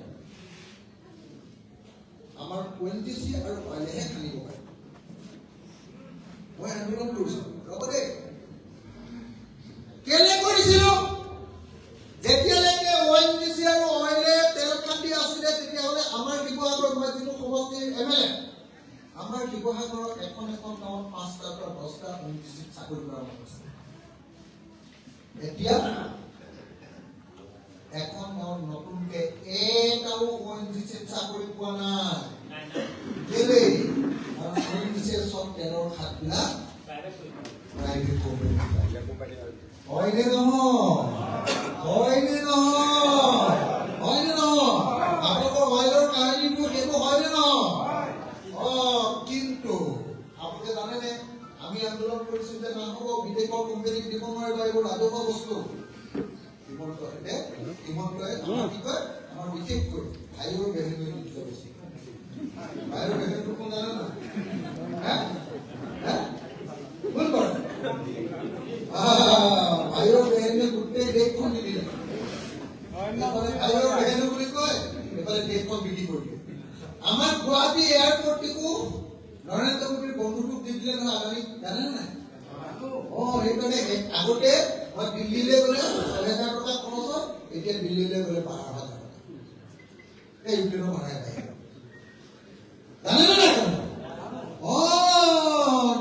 আমাৰ ONGC আৰু অইলেহে খানিব পাৰে। মই আন্দোলন কৰিছিলো। লগতে কেলে কৰিছিলো? যেতিয়ালৈকে ONGC আৰু অইলে তেল খান্দি আছিলে, তেতিয়াহ'লে আমাৰ শিৱসাগৰ, মই যিটো সমষ্টিৰ MLA, আমাৰ শিৱসাগৰৰ এখন গাঁৱত 5টা পৰা 10টা ONGC চাকৰি কৰা মানুহ আছে। এতিয়া এখন গাঁৱত নতুনকে এটাও ONGC চাকৰি পোৱা নাই। কেলে? কাৰণ ONGC চব তেলৰ খাতবিলাক প্ৰাইভেট কোম্পানী। হয়নে নহয়? হয়নে নহয়? হয়নে নহয়? আপোনালোকৰ অইলৰ কাহিনীটো সেইটো হয়নে নহয়? কিন্তু আপোনালোকে জানেনে আমি আন্দোলন কৰিছো যে নহ'ব, বিদেশৰ কোম্পানীক দিব নোৱাৰিব, এইবোৰ ৰাজহুৱা বস্তু। হিমন্তই আমাৰ কি কয়, আমাৰ বিশেষকৈ ভাইৰ বেহেনে যুদ্ধ বেছি। ভাইৰ বেহেনটো কোন জানে না? কোন কৰে? ভাইৰ বেহেনে গোটেই দেশখন দি দিলে। ভাইৰ বেহেনে বুলি কয়, এইফালে দেশখন বিক্ৰী কৰি দিয়ে। আমাৰ গুৱাহাটী এয়াৰপৰ্টটিকো নৰেন্দ্ৰ মোদীৰ বন্ধুটোক দি দিলে নহয়, আদানীক, জানে নাই? সেইকাৰণে আগতে মই দিল্লীলৈ গ'লে ৬,০০০ টকা খৰচ হয়, এতিয়া দিল্লীলৈ গ'লে ১২,০০০ টকা। এই ইউক্ৰেইনৰ ভাড়াই পায়। জানে নাই?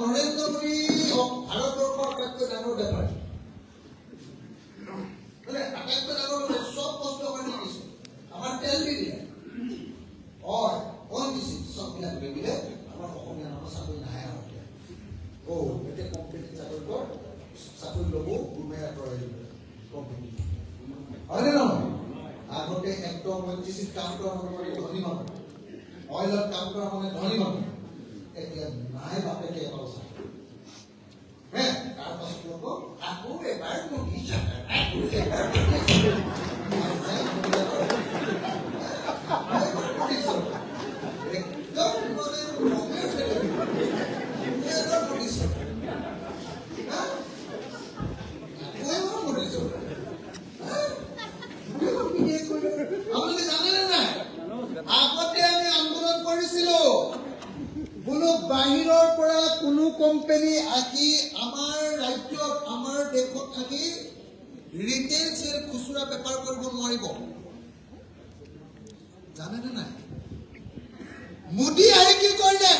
নৰেন্দ্ৰ মোদী ভাৰতবৰ্ষৰ আটাইতকৈ ডাঙৰ বেপাৰী। আটাইতকৈ ডাঙৰ চব বস্তু আমাৰ দি দিছে। আমাৰ তেল দি দিয়ে, কল দিছে, চববিলাক দি দিলে আমাৰ অসমীয়া মানুহ চাকৰি নাহে আৰু এতিয়া। এতিয়া কোম্পানীত চাকৰি ল'ব গুৰুমেৰা কৰাই দিব কোম্পানী। হয়নে নহয়? আগতে একদম ONGC কাম কৰা মানে ধনী মানুহ, অইলত কাম কৰা মানে ধনী মানুহ। এতিয়া নাই বাপেকে এটাও চাকৰি। তাৰ পাছত আকৌ এবাৰ মোদী চৰকাৰ, আপোনালোকে জানেনে নাই? আগতে আমি আন্দোলন কৰিছিলো, বোলো বাহিৰৰ পৰা কোনো কোম্পানী আহি আমাৰ ৰাজ্যত, আমাৰ দেশত থাকি ৰিটেইল চেল খুচুৰা বেপাৰ কৰিব নোৱাৰিব। জানেনে নাই? মোদী আহি কি কৰিলে?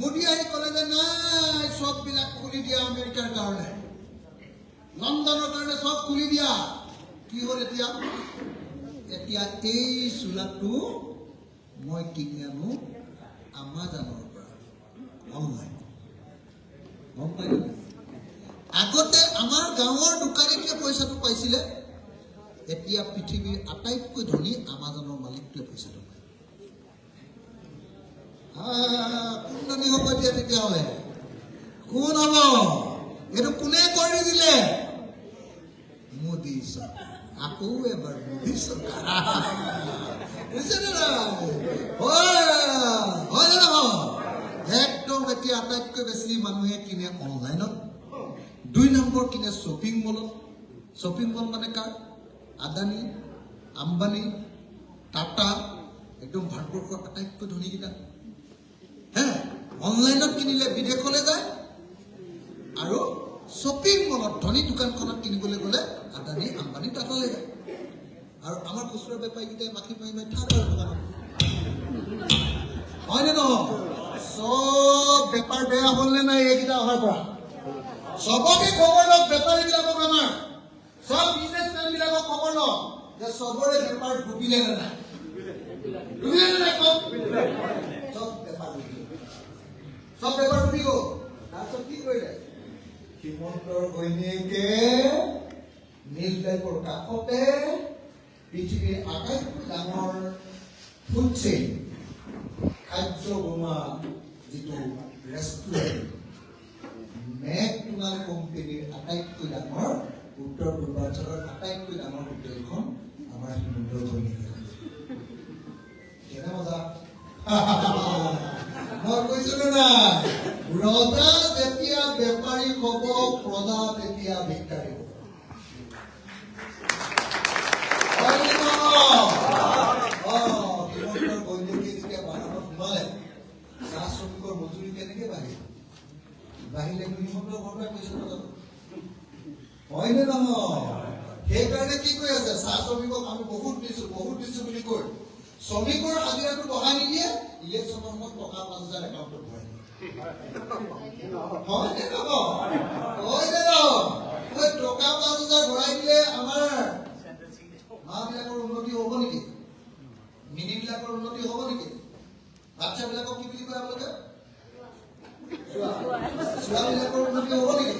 মোদী আহি ক'লে যে নাই, চববিলাক খুলি দিয়া আমেৰিকাৰ কাৰণে, লণ্ডনৰ কাৰণে চব খুলি দিয়া। কি হ'ল এতিয়া? এতিয়া এই চোলাটো মই কিনি আনো আমাজনৰ পৰা, অনলাইন। গম পাইনে? আগতে আমাৰ গাঁৱৰ দোকানীকে পইচাটো পাইছিলে, এতিয়া পৃথিৱীৰ আটাইতকৈ ধনী আমাজনৰ মালিকটোৱে পইচাটো পায়। কোন ধনী হ'ব এতিয়া তেতিয়াহ'লে? কোন হ'ব? এইটো কোনে কৰি দিলে? মোদী চৰকাৰ। আকৌ এবাৰ মোদী চৰকাৰ। বুজিছেনে নাই? হয় নে নহয়? একদম এতিয়া আটাইতকৈ বেছি মানুহে কিনে অনলাইনত, ২ নম্বৰ কিনে শ্বপিং মলত। শ্বপিং মল মানে কাৰ? আদানী, আম্বানী, টাটা, একদম ভাৰতবৰ্ষৰ আটাইতকৈ ধনীকেইটা। অনলাইনত কিনিলে বিদেশলৈ যায়, আৰু শ্বপিং মলত ধনী দোকানখনত কিনিবলৈ গ'লে আদানী, আম্বানী, টাটালৈ যায়। আৰু আমাৰ খুচুৰা বেপাৰীকেইটাই মাখি মাৰি মাৰি থাক আৰু দোকানত। হয়নে নহয়? চব বেপাৰ বেয়া হ'ল নে নাই এইকেইটা অহাৰ পৰা? চবকে খবৰ লওক, বেপাৰীবিলাকক, আমাৰ চব বিজনেছমেন বিলাকক খবৰ লওক যে চবৰে বেপাৰ ডুবিলে নে নাই? ডুবিলে নে নাই? চব বেপাৰ ডুবিলে। চব বেপাৰ ডুবি গ'ল। তাৰপিছত কি কৰিলে? হিমন্তৰ ঘৈণীয়েকে নীল টাইপৰ কাষতে পৃথিৱীৰ আটাইতকৈ ডাঙৰ ফুড চেইন, খাদ্য বনোৱা যিটো ৰেষ্টুৰেণ্ট, মেকডোনাল্ড কোম্পানীৰ আটাইতকৈ ডাঙৰ, উত্তৰ পূৰ্বাঞ্চলৰ আটাইতকৈ ডাঙৰ হোটেলখন আমাৰ হিমন্তৰ ঘৈণীয়েকে। কেনে মজা! মই কৈছিলো নাই, ৰজা যেতিয়া বেপাৰী হ'ব, প্ৰজা তেতিয়া ভিক্ষাৰী হ'ব। হিমন্তৰ ঘৈণীয়েকে যেতিয়া বাহিৰত সোমালে, চাহ শ্ৰমিকৰ মজুৰি কেনেকে বাঢ়িল? বাহিলে হিমন্তৰ ঘৰৰ পৰাই পইচা যাব। হয়নে নহয়? সেইকাৰণে কি কৈ আছে, চাহ শ্ৰমিকক আমি বহুত দিছো বুলি কৈ শ্ৰমিকৰ হাজিৰাটো বঢ়াই নিদিয়ে, ইলেকশ্যনৰ সময়ত টকা ৫,০০০ একাউণ্টত ভৰাই দিয়ে। হয়নে নহয়? ওই টকা 5,000 ভৰাই দিলে আমাৰ মাবিলাকৰ উন্নতি হ'ব নেকি? মিনিবিলাকৰ উন্নতি হ'ব নেকি? বাচ্চাবিলাকক কি বুলি কয় আপোনালোকে? ছোৱালীবিলাকৰ উন্নতি হ'ব নেকি?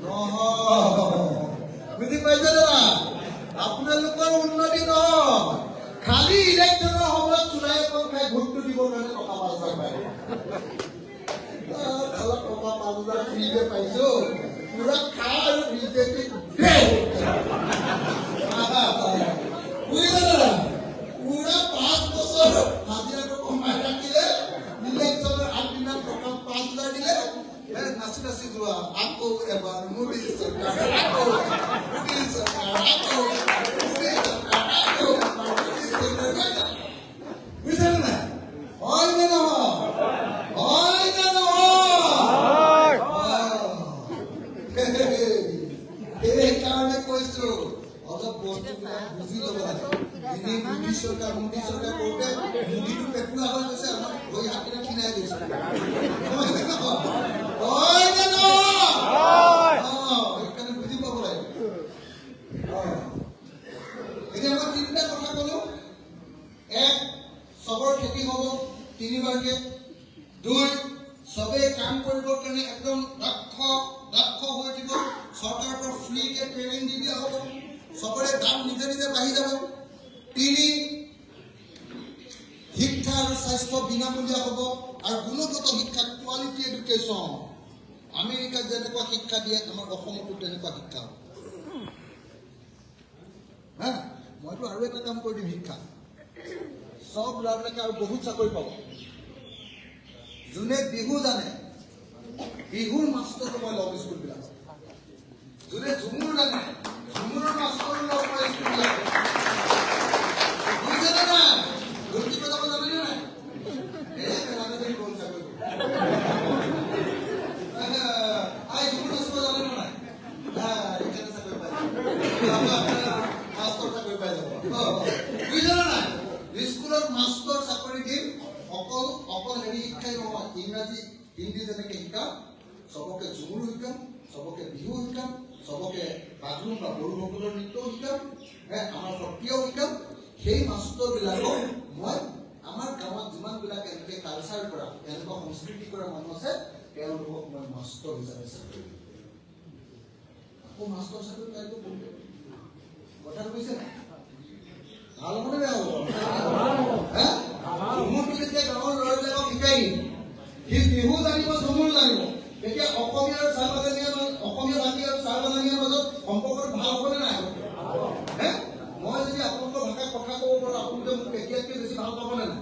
নহয়। বুজি পাইছে দাদা? আপোনালোকৰ উন্নতি নহয়। খালি ইলেকশ্যনৰ সময়ত চোলাই এখন খাই ভোটটো দিবৰ কাৰণে টকা 5,000 পায়। টকা 5,000 ফ্ৰীকে পাইছো, পুৰা খা আৰু বিজেপি বুজিছে দাদা? পুৰা 5 বছৰ হাজিৰাটো কমাই ৰাখিলে, ইলেকশ্যনৰ আগদিনা টকা 5,000 দিলে, নাচি নাচি যোৱা আকৌ এবাৰ মোদী চৰকাৰ, আকৌ মোদী চৰকাৰ, আকৌ মোদী চৰকাৰ, আকৌ মোদী চৰকাৰ। বুজিছে নে নাই? হয় নে নহয়? হয় নে নহয়? সেইকাৰণে কৈছো অলপ বস্তুবিলাক বুজি ল'ব লাগে। এনেই মোদী চৰকাৰ কৰোঁতে মোদীটো পেটুৱা হৈ গৈছে, আমাক ভৰি হাতেৰে খিনাই গৈছে। হয় নে নহয়? হয় নে নহয়? সেইকাৰণে বুজি পাব লাগে। এতিয়া মই 3টা কথা ক'লো। 1, চবৰ খেতি হ'ব 3বাৰকে। 2, চবেই কাম কৰিবৰ কাৰণে একদম দক্ষ হৈ থাকিব। চৰকাৰৰ পৰা ফ্ৰীকে ট্ৰেইনিং দি দিয়া হ'ব। চবৰে দাম নিজে নিজে বাঢ়ি যাব। 3, শিক্ষা আৰু স্বাস্থ্য বিনামূলীয়া হ'ব। আৰু গুণগত শিক্ষা, কোৱালিটি এডুকেশ্যন। আমেৰিকাত যেনেকুৱা শিক্ষা দিয়ে, আমাৰ অসমতো তেনেকুৱা শিক্ষা হ'ব। হা, মইতো আৰু এটা কাম কৰি দিম। শিক্ষা চব ল'ৰাবিলাকে আৰু বহুত চাকৰি পাব। যোনে বিহু জানে, বিহুৰ মাষ্টৰ মই লম স্কুলবিলাকত। যোনে ঝুমুৰ জানে, ঝুমুৰৰ মাষ্টৰ লম মই স্কুলবিলাকত। বুজিছে নে নাই? ঢোলকি বজাব জানেনে নাই? চাকৰি ঝুমুৰ নাচিব জানেনে নাই? এইকাৰণে চাকৰি পাই মাষ্টৰ চাকৰি পাই যাব। বুজিছে নে নাই? স্কুলত মাষ্টৰ চাকৰি দিম। অকল হেৰি শিক্ষাই নহয়, ইংৰাজী হিন্দী যেনেকে শিকাম, চবকে ঝুমুৰ শিকাম, চবকে বিহু শিকাম, চবকে বাথৰুম বা বড়োসকলৰ নৃত্যও শিকাম, আমাৰ সত্ৰীয়াও শিকাম। সেই মাষ্টৰবিলাকক মই আমাৰ গাঁৱত যিমানবিলাক এনেকে কালচাৰ কৰা, এনেকুৱা সংস্কৃতি কৰা মানুহ আছে, তেওঁলোকক মই মাষ্টৰ হিচাপে চাকৰি দিম। আকৌ মাষ্টৰ চাকৰি পাইতো কথাটো কৈছে নাই? ভাল হ'বনে বেয়া হ'ব? ঝুমুৰটো যেতিয়া গাঁৱৰ ল'ৰাবিলাকক শিকাই দিম, সি বিহু জানিব, ঝুমুৰ জানিব, তেতিয়া অসমীয়া আৰু চাহ বাগানীয়া মাজত সম্পৰ্কটো ভাল হ'বনে নাই? মই যদি আপোনালোকৰ ভাষাত কথা ক'ব পাৰোঁ, আপোনালোকে মোক তেতিয়াতকৈ বেছি ভাল পাবনে নাই?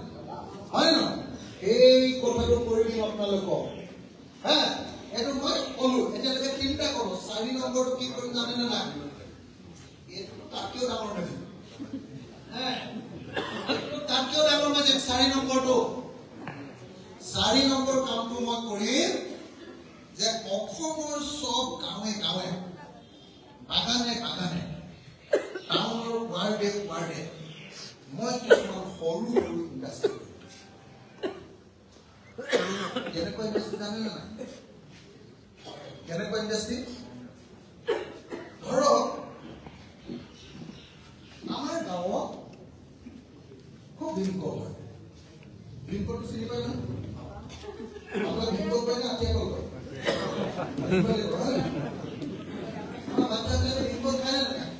হয় নহয়? সেই কথাটো কৰি দিম আপোনালোকক। এইটো মই ক'লো। এতিয়ালৈকে 3টা ক'লো। 4 নম্বৰটো কি কৰিম জানেনে নাই? এইটো তাতকৈও ডাঙৰ মেজিক। তাতকৈও ডাঙৰ মেজিক 4 নম্বৰটো। 4 নম্বৰ কামটো মই কৰিম যে অসমৰ চব গাঁৱে গাঁৱে, বাগানে বাগানে, টাউনৰ ৱাৰ্ডে ৱাৰ্ডে মই কিছুমান সৰু সৰু ইণ্ডাষ্ট্ৰী। কেনেকুৱা ইণ্ডাষ্ট্ৰী জানেনে নাই? কেনেকুৱা ইণ্ডাষ্ট্ৰী? ধৰক আমাৰ গাঁৱত খুব ভীমকল হয়। ভীমকলটো চিনি পায় নহয়? আপোনাক ভীমকল পায় নে আঠিয়া কল পায়? আমাৰ বাচ্চাবিলাকে ভীমকল খায় নে নাখায়?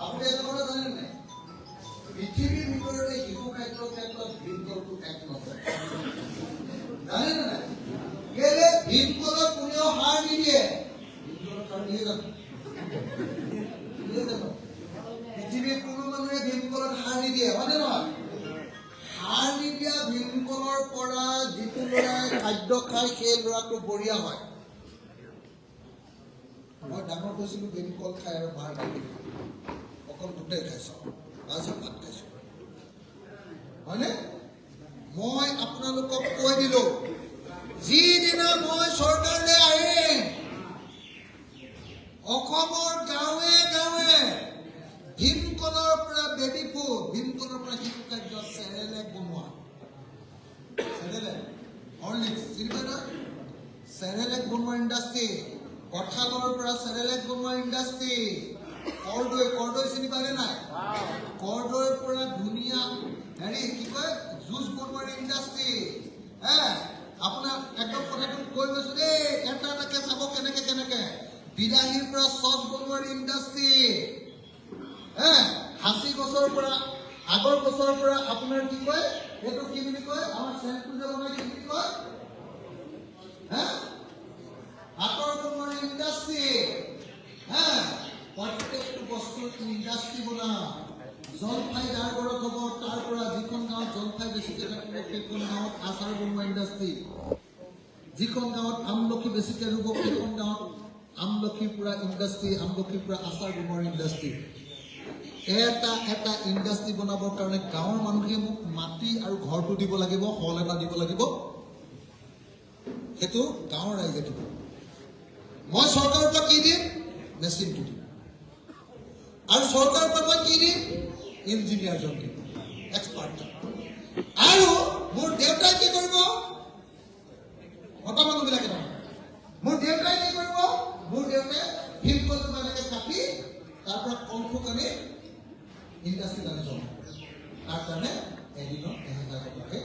আপুনি এটা কথা জানেনে নাই? পৃথিৱীৰ ভিতৰতে শিশু খাদ্যৰ ক্ষেত্ৰত ভীমকলটো 1 নম্বৰ। জানেনে নাই? কেলে? ভীমকলত কোনেও সাৰ নিদিয়ে। ভীমকলত সাৰ দিয়ে জানো? পৃথিৱীৰ কোনো মানুহে ভীমকলত সাৰ নিদিয়ে, হয়নে নহয়? সাৰ নিদিয়া ভীমকলৰ পৰা যিটো ল'ৰাই খাদ্য খায়, সেই ল'ৰাটো বঢ়িয়া হয়। মই ডাঙৰ হৈছিলো ভীমকল খাই আৰু মাৰ খাই, অকল গোটেই খাইছো, আজি ভাত খাইছো। হয়নে? মই আপোনালোকক কৈ দিলো, যিদিনা মই চৰকাৰলৈ আহিম, অসমৰ গাঁৱে গাঁৱে ভীমকলৰ পৰা বেবী ফুড, ভীমকলৰ পৰা শিশু খাদ্য, চেৰেলেক বনোৱা, চেৰেলেক হৰলিক্স চিনি পায় না? চেৰেলেক বনোৱা ইণ্ডাষ্ট্ৰী কঠালৰ পৰা চেৰেলেক বনোৱা ইণ্ডাষ্ট্ৰী, কৰ্দৈ চিনি পাইনে নাই? কৰ্দৈৰ পৰা ধুনীয়া কি কয় জুচ বনোৱাৰ ইণ্ডাষ্ট্ৰী। আপোনাৰ একদম কথাটো কৈ গৈছো দেই, এটাকে চাব কেনেকে বিলাহীৰ পৰা চচ বনোৱাৰ ইণ্ডাষ্ট্ৰী। হাঁচি গছৰ পৰা আগৰ গছৰ পৰা আপোনাৰ কি কয় এইটো কি বুলি কয়, আমাৰ চেণ্টটো যে বনাই কি বুলি কয়, আঁতৰ বনোৱাৰ ইণ্ডাষ্ট্ৰী। প্ৰত্যেকটো বস্তুৰ ইণ্ডাষ্ট্ৰী বনা। জলফাই যাৰ ঘৰত হ'ব তাৰ পৰা যিখন গাঁৱত জলফাই বেছিকে থাকিব সেইখন গাঁৱত আচাৰ বনোৱা ইণ্ডাষ্ট্ৰী। যিখন গাঁৱত আমলখি বেছিকে ৰুব সেইখন গাঁৱত আমলখিৰ পৰা ইণ্ডাষ্ট্ৰী, আমলখিৰ পৰা আচাৰ বনোৱাৰ ইণ্ডাষ্ট্ৰী। এটা ইণ্ডাষ্ট্ৰী বনাবৰ কাৰণে গাঁৱৰ মানুহে মোক মাটি আৰু ঘৰটো দিব লাগিব, হল এটা দিব লাগিব, সেইটো গাঁৱৰ ৰাইজে দিব। মই চৰকাৰৰ পৰা কি দিম? মেচিনটো দিম। আৰু চৰকাৰৰ পৰা মই কি দিম? ইঞ্জিনিয়াৰজন দিম, এক্সপাৰ্ট। আৰু মোৰ দেউতাই কি কৰিব? মতা মানুহবিলাকে নহয়, মোৰ দেউতাই কি কৰিব? মোৰ দেউতাই শিল্পটো এনেকে কাটি তাৰ পৰা কংফু কানি ইণ্ডাষ্ট্ৰী কানি জমা তাৰ কাৰণে এদিনত 1000 টকাকে।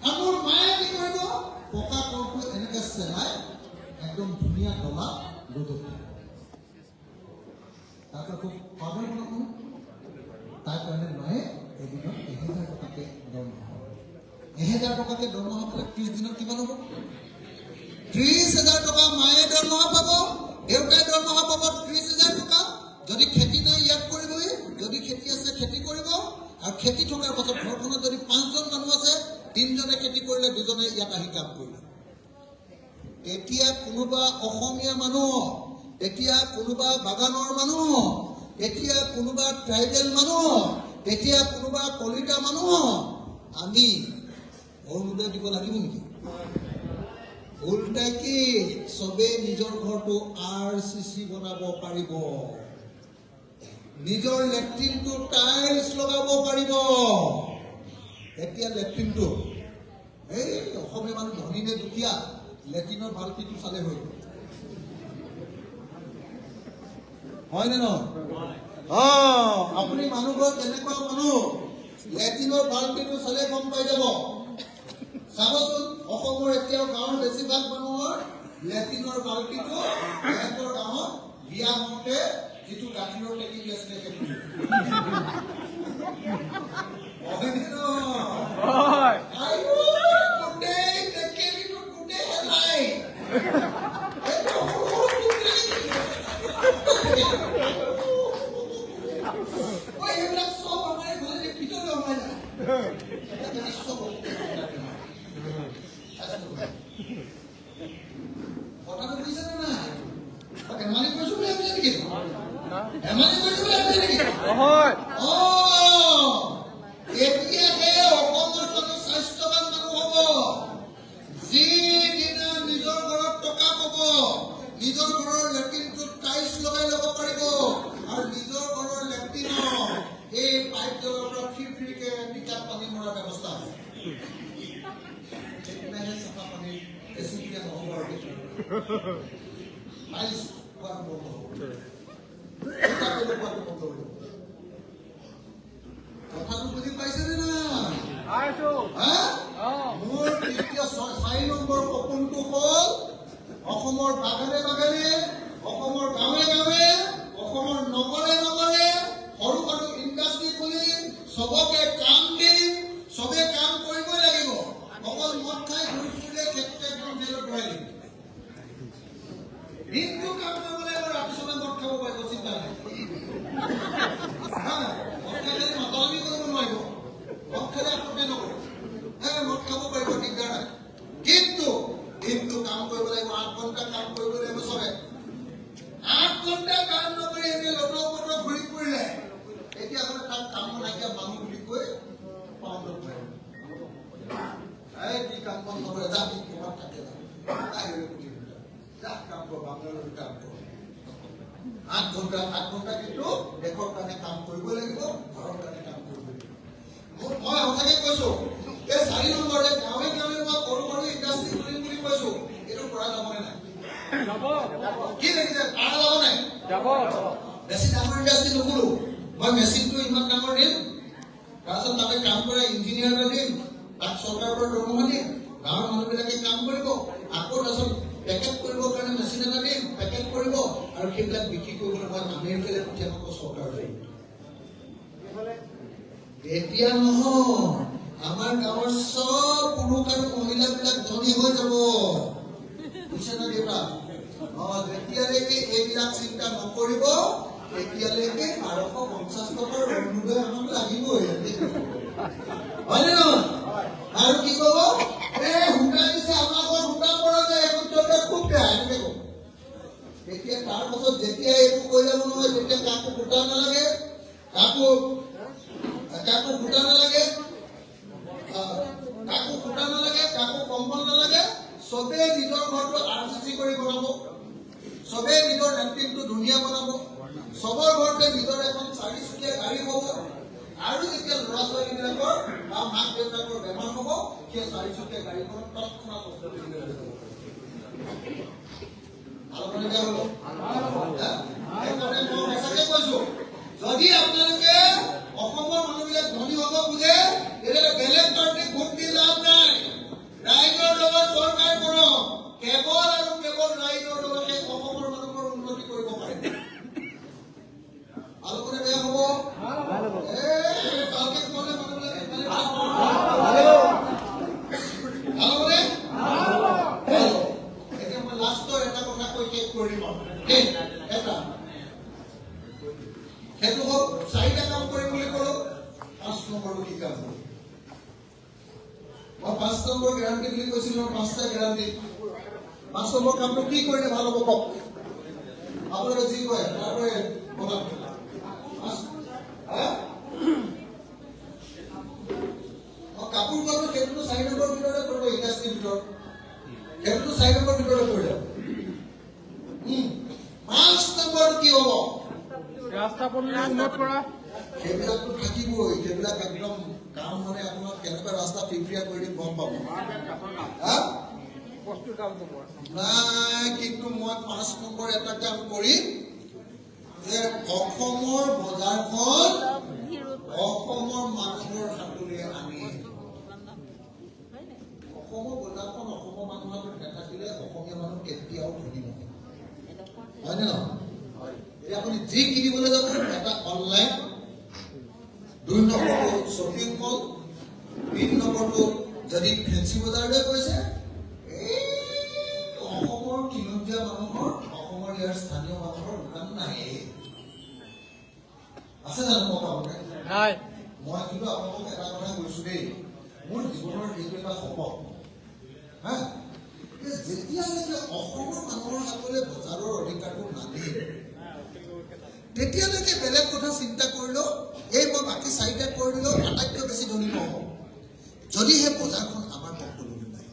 আৰু মোৰ মায়ে কি কৰিব? পকা কংফু এনেকে চেলাই একদম ধুনীয়া ডলা ৰ'দত তাৰপৰা খুব পাবৰ বনাব। তাৰ কাৰণে মায়ে এদিনত 1000 টকাকে দৰমহা হ'ব। 1000 টকাকে দৰমহা পালে 30 দিনত কিমান হ'ব? 30,000 টকা মায়ে দৰমহা পাব, দেউতাই দৰমহা পাব 30,000 টকা। যদি খেতি নাই ইয়াত কৰিবই, যদি খেতি আছে খেতি কৰিব। আৰু খেতি থকাৰ পাছত ঘৰখনত যদি 5জন মানুহ আছে, 3জনে খেতি কৰিলে 2জনে ইয়াত আহি কাম কৰিলে। তেতিয়া কোনোবা অসমীয়া মানুহ, তেতিয়া কোনোবা বাগানৰ মানুহ, তেতিয়া কোনোবা ট্ৰাইবেল মানুহ, তেতিয়া কোনোবা কলিতা মানুহ, আমি অৰুণোদয় দিব লাগিব নেকি? উল্টাই কি চবেই নিজৰ ঘৰটো RCC বনাব পাৰিব, নিজৰ লেট্ৰিনটো টাইলছ লগাব পাৰিব। এতিয়া লেট্ৰিনটো এই অসমীয়া মানুহ ধনী নে দুখীয়া, লেট্ৰিনৰ বাল্টিটো চালে হৈ গ'ল, হয়নে নহয়? আপুনি মানুহবোৰৰ তেনেকুৱা মানুহ, লেট্ৰিনৰ বাল্টিটো চালে গম পাই যাব। চাবচোন অসমৰ এতিয়াও গাঁৱৰ বেছিভাগ মানুহৰ লেট্ৰিনৰ বাল্টিটো সিহঁতৰ গাঁৱত বিয়া হওঁতে যিটো গাখীৰৰ টেকি আছিলে সেইটো। গোটেই টেকেলিটো গোটেই হেলাই এইবিলাক চব আমাৰ ঘৰতে ভিতৰত সোমাই যায়। কথাটো বুজিছেনে নাই? ধেমালি কৰিছো বুলি ভাবিছে নেকি? ধেমালি কৰিছো বুলি ভাবিছে নেকি? এতিয়াহে অসমৰ কোনো স্বাস্থ্যৱান মানুহ হ'ব। যিদিনা নিজৰ ঘৰত টকা পাব, নিজৰ ঘৰৰ লেট্ৰিনটোত টাইলছ লগাই ল'ব পাৰিব, আৰু নিজৰ ঘৰৰ লেট্ৰিনৰ এই পাইপডালৰ পৰা ফিৰফিৰিকে টিকাত পানী মৰাৰ ব্যৱস্থা হ'ব। সেইদিনাহে চাফা পানীৰ এচিডিয়া নহ'ব আৰু টাইলছ খোৱাটো বন্ধ হ'ব, বন্ধ হ'ব। কথাটো বুজি পাইছেনে নাই? মোৰ তৃতীয় 4 নম্বৰ সপোনটো হ'ল অসমৰ বাগানে বাগানে, অসমৰ গাঁৱে গাঁৱে, অসমৰ নগৰে নগৰে সৰু সৰু ইণ্ডাষ্ট্ৰী খুলি চবকে কাম দিম। চবে কাম কৰিবই লাগিব। অকল মদ খাই ঘূৰি ফুৰিলে ক্ষেত্ৰত একদম জেলত ভৰাই দিম। দিনটো কাম কৰিব লাগিব, ৰাতি চবে মদ খাব পাৰিব, চিন্তা নাই। মদ খালে মাতালামি কৰিব নোৱাৰিব, মদ খালে আপত্তি নকৰিব, মদ খাব পাৰিব, দিগদাৰ নাই। কিন্তু কাম কৰিব লাগিব, 8 ঘণ্টা কাম কৰিব লাগিব চবে। 8 ঘণ্টা কাম নকৰি এনে লটৰ পটৰ ঘূৰি ফুৰিলে তেতিয়া হ'লে তাক কাম নাইকিয়া মানুহ বুলি কৈ পাউণ্ডত ধৰে। কি কাম বন নকৰে, জাতি কিমান থাকে কাম কৰ, বাংলাদেশৰ কাম কৰ। 8 ঘণ্টা কিন্তু দেশৰ কাৰণে কাম কৰিব লাগিব, ঘৰৰ কাৰণে কাম কৰিব লাগিব। মই সঁচাকে কৈছো, এই 4 নম্বৰতে গাঁৱে গাঁৱে মই সৰু সৰু ইণ্ডাষ্ট্ৰী খুলিম বুলি কৈছো, এইটো কৰা যাবনে নাই? কি দেখিছে তাৰ লগা নাই যাব বেছি ডাঙৰ ইণ্ডাষ্ট্ৰী নকৰো মই মেচিনটো ইমান ডাঙৰ দিম তাৰপিছত তাতে কাম কৰা ইঞ্জিনিয়াৰ এটা দিম তাক চৰকাৰৰ পৰা দৰমহা দিম গাঁৱৰ মানুহবিলাকে কাম কৰিব আকৌ তাৰপিছত পেকেট কৰিবৰ কাৰণে মেচিন এটা দিম পেকেট কৰিব আৰু সেইবিলাক বিক্ৰী কৰিবলৈ মই আমেৰিকালৈ পঠিয়াব চৰকাৰলৈ এতিয়া নহয় আমাৰ গাঁৱৰ চব পুৰুষ আৰু মহিলাবিলাক ধনী হৈ যাব বুজিছে না দেউতা যেতিয়ালৈকে এইবিলাক চিন্তা নকৰিব তেতিয়ালৈকে 1250 টকাৰ অৰুণোদয় আমাক লাগিবই হয়নে নহয় আৰু কি কব সূতা দিছে আমাকৰ সূতা পৰা যায় এইটো খুব বেয়া এনেকে কব তেতিয়া তাৰ পাছত যেতিয়া এইটো কৈ যাব নহয় তেতিয়া কাকো সূতা নালাগে কাকো সূতা নালাগে কাকো কম্বল নালাগে চবে নিজৰ ঘৰটো RCC কৰি বনাব চবে নিজৰ নেপকিনটো ধুনীয়া বনাব চবৰ ঘৰতে নিজৰ এখন 4-চকীয়া গাড়ী হ'ব আৰু যেতিয়া ল'ৰা ছোৱালীবিলাকৰ বা মাক দেউতাকৰ বেমাৰ হ'ব সেই 4-চকীয়া গাড়ীখন তৎক্ষণাত আলোচনা হ'ব সেইকাৰণে মই সঁচাকে কৈছো যদি আপোনালোকে অসমৰ মানুহবিলাক ধনী হ'ব খোজে তেতিয়াহ'লে বেলেগ পাৰ্টিক ভোট দি লাভ নাই ৰাইজৰ লগত চৰকাৰ কৰক কেৱল আৰু কেৱল ৰাইজৰ লগতে অসমৰ মানুহৰ উন্নতি কৰিব পাৰে আলোচনা বেয়া হ'ব ভালকে ক'লে মানুহবিলাকে এতিয়া মই লাষ্টৰ এটা কথা কৈ শেষ কৰিম এটা সেইটো হ'ল 4টা কাম কৰিম বুলি ক'লো 5 নম্বৰটো কি কাম মই 5 নম্বৰ গেৰাণ্টি বুলি কৈছিলো 5টা গেৰাণ্টি 5 নম্বৰ কামটো কি কৰিলে ভাল হ'ব কওক আপোনালোকে যি কয় তাৰপৰা বনাম কাপোৰ কাপোৰ সেইটোতো 4 নম্বৰ ভিতৰতে কৰিব ইণ্ডাষ্ট্ৰীৰ ভিতৰত সেইটোতো 4 নম্বৰ ভিতৰতে কৰিব 5 নম্বৰ কি হ'ব ৰাস্তা পদূলি উন্নত কৰা সেইবিলাকতো থাকিবই সেইবিলাক একদম কাম মানে আপোনাক কেনেকুৱা ৰাস্তা প্ৰিপেয়াৰ কৰি দিম গম পাব নাই কিন্তু মই 5 নম্বৰ এটা কাম কৰিম যে অসমৰ বজাৰখন অসমৰ মানুহৰ হাতলৈ আনি অসমৰ বজাৰখন অসমৰ মানুহৰ হাতত নাথাকিলে অসমীয়া মানুহ কেতিয়াও ধনী নহয় হয়নে নহয় আপুনি যি কিনিবলৈ যাব এটা অনলাইন 2 নম্বৰটো শ্বপিং মল 3 নম্বৰটো যদি ফেঞ্চি বজাৰলৈ গৈছে অসমৰ কিনতীয়া মানুহৰ অসমৰ ইয়াৰ স্থানীয় মানুহৰ দোকান নাই আছে জানো মই আপোনালোকে নাই মই কিন্তু আপোনালোকক এটা কথা কৈছো দেই মোৰ জীৱনৰ এইটো এটা সপোন হা যেতিয়ালৈকে অসমৰ মানুহৰ হাতলৈ বজাৰৰ অধিকাৰটো নানে তেতিয়ালৈকে বেলেগ কথা চিন্তা কৰিলেও এই মই বাকী 4টা কৰি দিলেও আটাইতকৈ বেছি ধনী নহ'ব যদি সেই বজাৰখন আমাৰ সকলোৰে নাই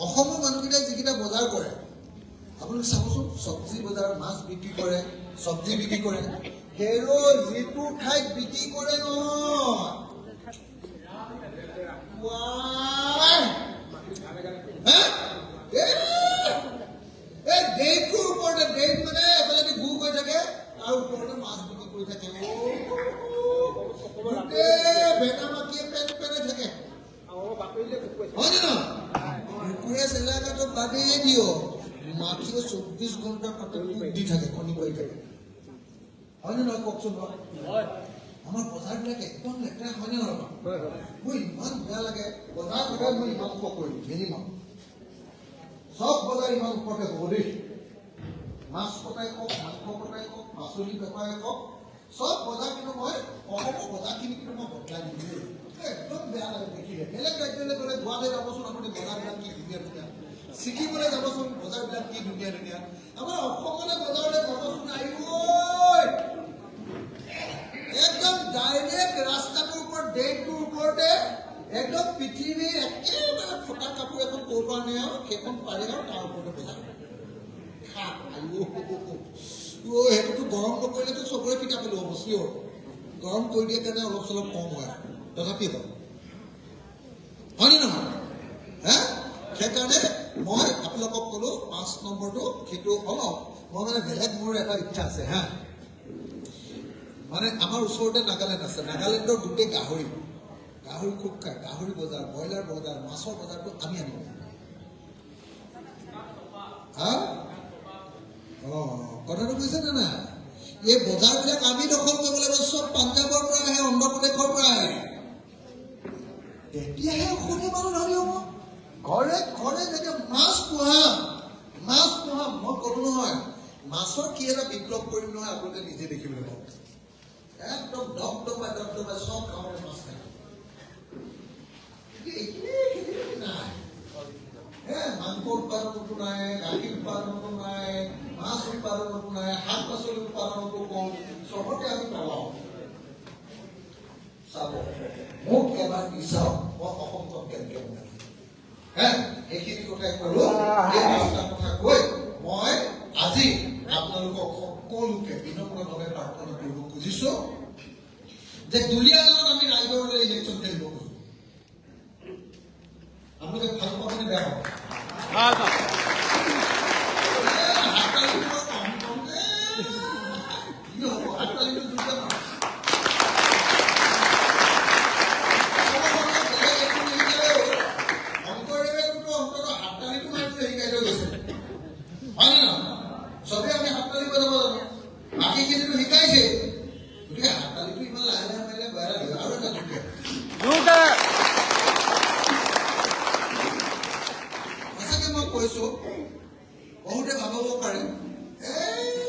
অসমৰ মানুহকেইটাই যিকেইটা বজাৰ কৰে আপোনালোকে চাবচোন চব্জি বজাৰ মাছ বিক্ৰী কৰে চব্জি বিক্ৰী কৰে হেৰো যিটো ঠাইত বিক্ৰী কৰে নহয় ডেটটোৰ ওপৰতে ডেট মানে এফালে গু গৈ থাকে তাৰ ওপৰতে মাছ বিক্ৰী কৰি থাকে বেটামাকিয়ে পেট পেনে থাকে হয়নে নহয় কুকুৰে চেলাকাটো বাদেই দিয় মাখিয়ে 24 ঘণ্টা তাতে দি থাকে কণী পাৰি থাকে হয়নে নহয় কওকচোন আমাৰ বজাৰবিলাক একদম লেতেৰা হয়নে নহয় মোৰ ইমান বেয়া লাগে বজাৰ সদায় মই ইমান ওখ কৰিম মিনিমাম সব বজাৰ ইমান ওপৰতে হ'ব দেই মাছ কটাই কওক মাংস কটাই কওক পাচলি বেপাৰে কওক সব বজাৰ কিন্তু মই অসমৰ বজাৰখিনি কিন্তু মই বদলাই দিম একদম বেয়া লাগে দেখিলে বেলেগ ৰাজ্যলৈ গ'লে গুৱাহাটী যাবচোন আপুনি বজাৰবিলাক কি ধুনীয়া ধুনীয়া ছিকিমলৈ যাবচোন বজাৰবিলাক কি ধুনীয়া ধুনীয়া আমাৰ অসমলৈ বজাৰলৈ যাবচোন আহিব একদম ডাইৰেক্ট ৰাস্তাটোৰ ওপৰত ডেটটোৰ ওপৰতে একদম পৃথিৱীৰ একেবাৰে ফটা কাপোৰ এখন ক'ৰ পৰা আনে আৰু সেইখন পাৰি আৰু তাৰ ওপৰতে বজাৰ সেইটোতো গৰম নকৰিলেতো চবৰে কিতাপ পেলো হ'ব চিয়ৰ গৰম কৰি দিয়ে কাৰণে অলপ চলপ কম হয় তথাপি হয়নে নহয় হা সেইকাৰণে মই আপোনালোকক ক'লো 5 নম্বৰটো সেইটো অলপ মই মানে বেলেগ মোৰ এটা ইচ্ছা আছে হা মানে আমাৰ ওচৰতে নাগালেণ্ড আছে নাগালেণ্ডৰ গোটেই গাহৰি খুব খায় গাহৰি বজাৰ ব্ৰইলাৰ বজাৰ মাছৰ বজাৰটো আমি আনিম হা কথাটো কৈছে নে নাই এই বজাৰবিলাক আমি দখল কৰিব লাগিব চব পাঞ্জাৱৰ পৰা আহে অন্ধ্ৰপ্ৰদেশৰ পৰা আহে তেতিয়াহে অসমীয়া মানুহ ধৰি হ'ব ঘৰে ঘৰে যেতিয়া মাছ পোহা মই ক'লো নহয় মাছৰ কি এটা বিপ্লৱ কৰিম নহয় আপোনালোকে নিজে দেখিবলৈ পাব একদম দপদপাই চব গাঁৱৰে মাছ খায় নাই মাংস উৎপাদনতো নাই গাখীৰ উৎপাদনতো নাই মাছ উৎপাদনতো নাই শাক পাচলি উৎপাদনতো কম চবতে আমি পাওঁ চাব মোক এবাৰ বিচাৰক মই অসমখন কেনেকৈ বনাম এইখিনি কথাই কলো এই পাঁচটা কথা কৈ মই আজি আপোনালোকক সকলোকে বিনম্ৰভাৱে প্ৰাৰ্থনা কৰিব খুজিছো যে দুলীয়াজানত আমি ৰাইজৰলৈ ইলেকশ্যন খেলিব খুজিছো আপোনালোকে ভাল পাবনে বেয়া পাব চবে আমি হাততালি বজাব জানো বাকীখিনিতো শিকাইছে গতিকে হাততালিটো ইমান লাহে লাহে মাৰিলে বেয়া লাগে আৰু এটা সঁচাকে মই কৈছো বহুতে ভাবিব পাৰে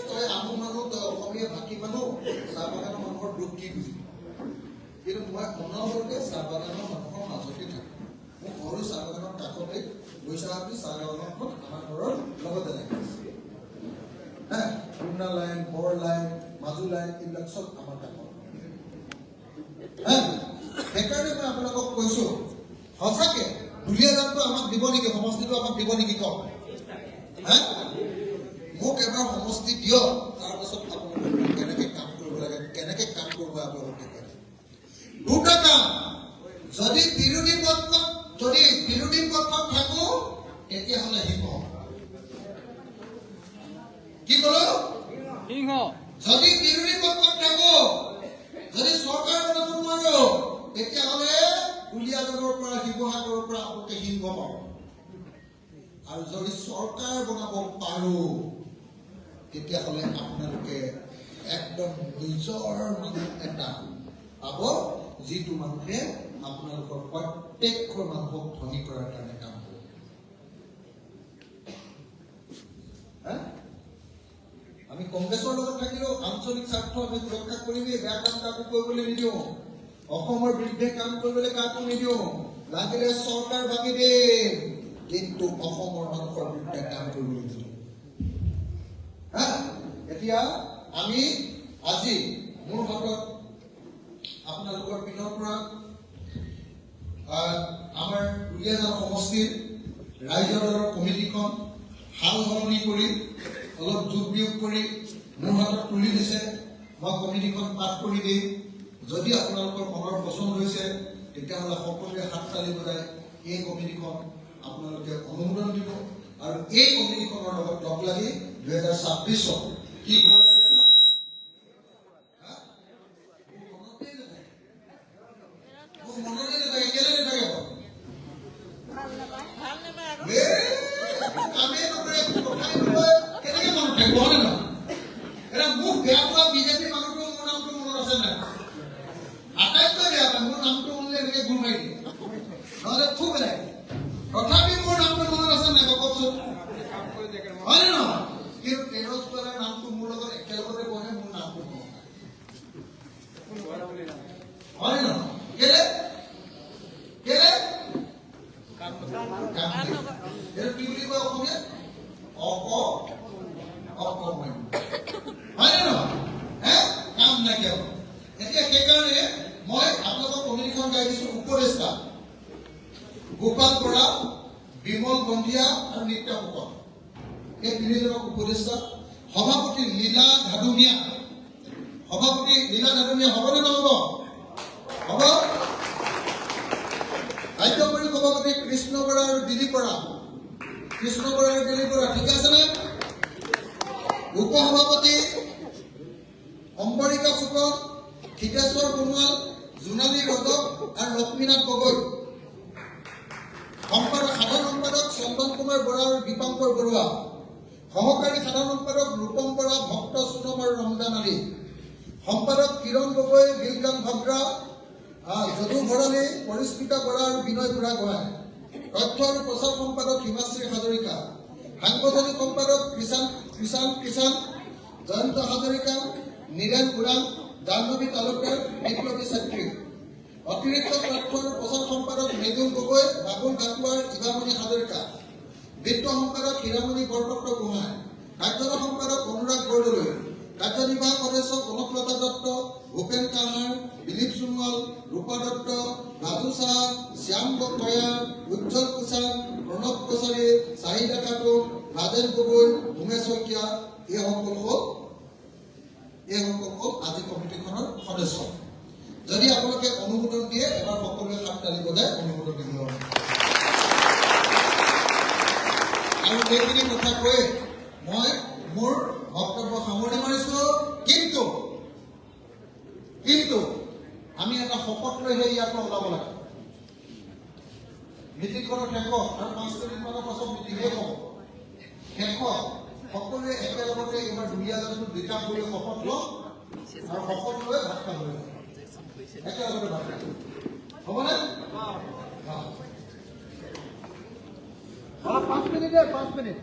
তই আহোম মানুহ তই অসমীয়া বাকী মানুহ চাহ বাগানৰ মানুহৰ দুখ কি বুজিবি কিন্তু মই অনবৰতে চাহ বাগানৰ মানুহৰ মাজতে থাকো মোৰ ঘৰো চাহ বাগানৰ কাষতে বৈশাখী চাহ বাগানখন আমাৰ ঘৰৰ লগতে লাগি আছে খুলনা লাইন বৰ লাইন মাজু লাইন এইবিলাক চব আমাৰ কাষত সেইকাৰণে মই আপোনালোকক কৈছো সঁচাকে দুলীয়াজানটো আমাক দিব নেকি সমষ্টিটো আমাক দিব নেকি কওক মোক এবাৰ সমষ্টি দিয়ক তাৰপাছত আপোনালোকে কেনেকে কাম কৰিব লাগে কেনেকে কাম কৰিব আপোনালোকে দুটা কাম যদি বিৰোধী পক্ষত থাকো তেতিয়াহ'লে সিংহ কি কলো সিংহ যদি বিৰোধী পক্ষত থাকো যদি চৰকাৰ বনাব নোৱাৰো তেতিয়াহ'লে দুলীয়াজানৰ পৰা শিৱসাগৰৰ পৰা আপোনালোকে সিংহ পাব আৰু যদি চৰকাৰ বনাব পাৰো তেতিয়াহ'লে আপোনালোকে একদম নিজৰ মানুহ এটা পাব যিটো মানুহে আপোনালোকৰ প্ৰত্যেকখন মানুহক ধনী কৰাৰ কাৰণে কাম কৰিব আমি কংগ্ৰেছৰ লগত থাকিলেও আঞ্চলিক স্বাৰ্থ আমি সুৰক্ষা কৰিমেই বেয়া কাম কাকো কৰিবলৈ নিদিওঁ অসমৰ বিৰুদ্ধে কাম কৰিবলৈ কাকো নিদিওঁ লাগিলে চৰকাৰ ভাঙি দিম কিন্তু অসমৰ মানুহৰ বিৰুদ্ধে কাম কৰিবলৈ নিদিওঁ এতিয়া আমি আজি মোৰ হাতত আপোনালোকৰ পিনৰ পৰা আমাৰ দুলীয়াজান সমষ্টিৰ ৰাইজৰ দলৰ কমিটিখন সাল সলনি কৰি অলপ যোগ বিয়োগ কৰি মোৰ হাতত তুলি দিছে মই কমিটিখন পাঠ কৰি দিম যদি আপোনালোকৰ মনৰ পচন্দ হৈছে তেতিয়াহ'লে সকলোৱে হাততালি বজাই এই কমিটিখন আপোনালোকে অনুমোদন দিব আৰু এই কমিটিখনৰ লগত লগ লাগি 2026 কি মোক বেয়া পোৱা বিজেপি মানুহটো মোৰ নামটো মনত আছে নাই আটাইতকৈ বেয়া পায় মোৰ নামটো শুনিলে এনেকে ঘূৰ মাৰি দিয়ে নহ'লে থু পেলাই তথাপি মোৰ নামটো মনত আছে নাই কওকচোন হয় নে নহয় কিন্তু তেৰজ পেলাৰ নামটো মোৰ লগত একেলগতে বহে মোৰ নামটো মনত হয় নে নহয় কেলে এইটো কি বুলি কয় অসমীয়াত অকমান্য হয় নে নহয় কাম নাইকিয়া এতিয়া সেইকাৰণে মই আপোনালোকৰ কমিটিখন গাই দিছো উপদেষ্টা গোপাল বৰা বিমল গন্ধিয়া আৰু নিত্য ফুকন এই তিনিজনক উপদেষ্টা সভাপতি লীলা ধাদুমীয়া হ'বনে নহ'ব হ'ব কাৰ্যকৰী সভাপতি কৃষ্ণ বৰা আৰু দিলীপ বৰা কৃষ্ণ বৰাৰ দিল্লীৰ পৰা, ঠিক আছে নে? উপসভাপতি অম্বৰিকা ফুকন, ক্ষিতেশ্বৰ সোণোৱাল, জোনালী ৰজক আৰু লক্ষ্মীনাথ গগৈ। সাধাৰণ সম্পাদক চন্দন কুমাৰ বৰা আৰু দীপাংকৰ বৰুৱা। সহকাৰী সাধাৰণ সম্পাদক ৰূপম বৰা, ভক্ত সোণম আৰু ৰমজান আলী। সম্পাদক কিৰণ গগৈ, নীলকান্ত ভদ্ৰা, যদু ভৰালী, পৰিস্মিতা বৰা আৰু বিনয় বুঢ়াগোহাঁই। তথ্য আৰু প্ৰচাৰ সম্পাদক হিমাশ্ৰী হাজৰিকা। সাংগঠনিক সম্পাদক কৃষাণ, জয়ন্ত হাজৰিকা, নীৰেণ ওৰাং, জাহ্নৱী তালুকদাৰ, বিপ্লৱী ছাত্ৰী। অতিৰিক্ত তথ্য আৰু প্ৰচাৰ সম্পাদক মৃদুল গগৈ, বাবুল গাটুৱাৰ, ইভামণি হাজৰিকা। বিত্ত সম্পাদক হীৰামণি বৰপাত্ৰ গোহাঁই। কাৰ্যবাহী সম্পাদক অনুৰাগ বৰদলৈ। কাৰ্যনিৰ্বাহক সদস্য কনকলতা দত্ত, ভূপেন কাহাৰ, দিলীপ সোণোৱাল, ৰূপা দত্ত, ৰাজু চাহ, শ্যাম বকয়া, উজ্জ্বল কোচান, প্ৰণৱ কছাৰী, চাহিদা খাতুন, ৰাজেন গগৈ, উমেশ শইকীয়া। এইসকল হ'ল আজি কমিটিখনৰ সদস্য। যদি আপোনালোকে অনুমোদন দিয়ে, এবাৰ সকলোৱে হাত তালি বজাই অনুমোদন দিব। আৰু এইখিনি কথা কৈ মই মোৰ বক্তব্য সামৰণি মাৰিছো। কিন্তু আমি এটা শপত লৈহে ইয়াৰ পৰা ওলাব লাগে। মিটিংখনৰ শেষত আৰু 5 মিনিটমানৰ পাছত মিটিঙে হ'ব। শেষত সকলোৱে একেলগতে এইবাৰ দুলীয়াজানটো বিকাশ কৰি শপত লওঁ আৰু শপত লৈ ভাত খাবলৈ একেলগতে ভাত খাব। হ'বনে? 5 মিনিট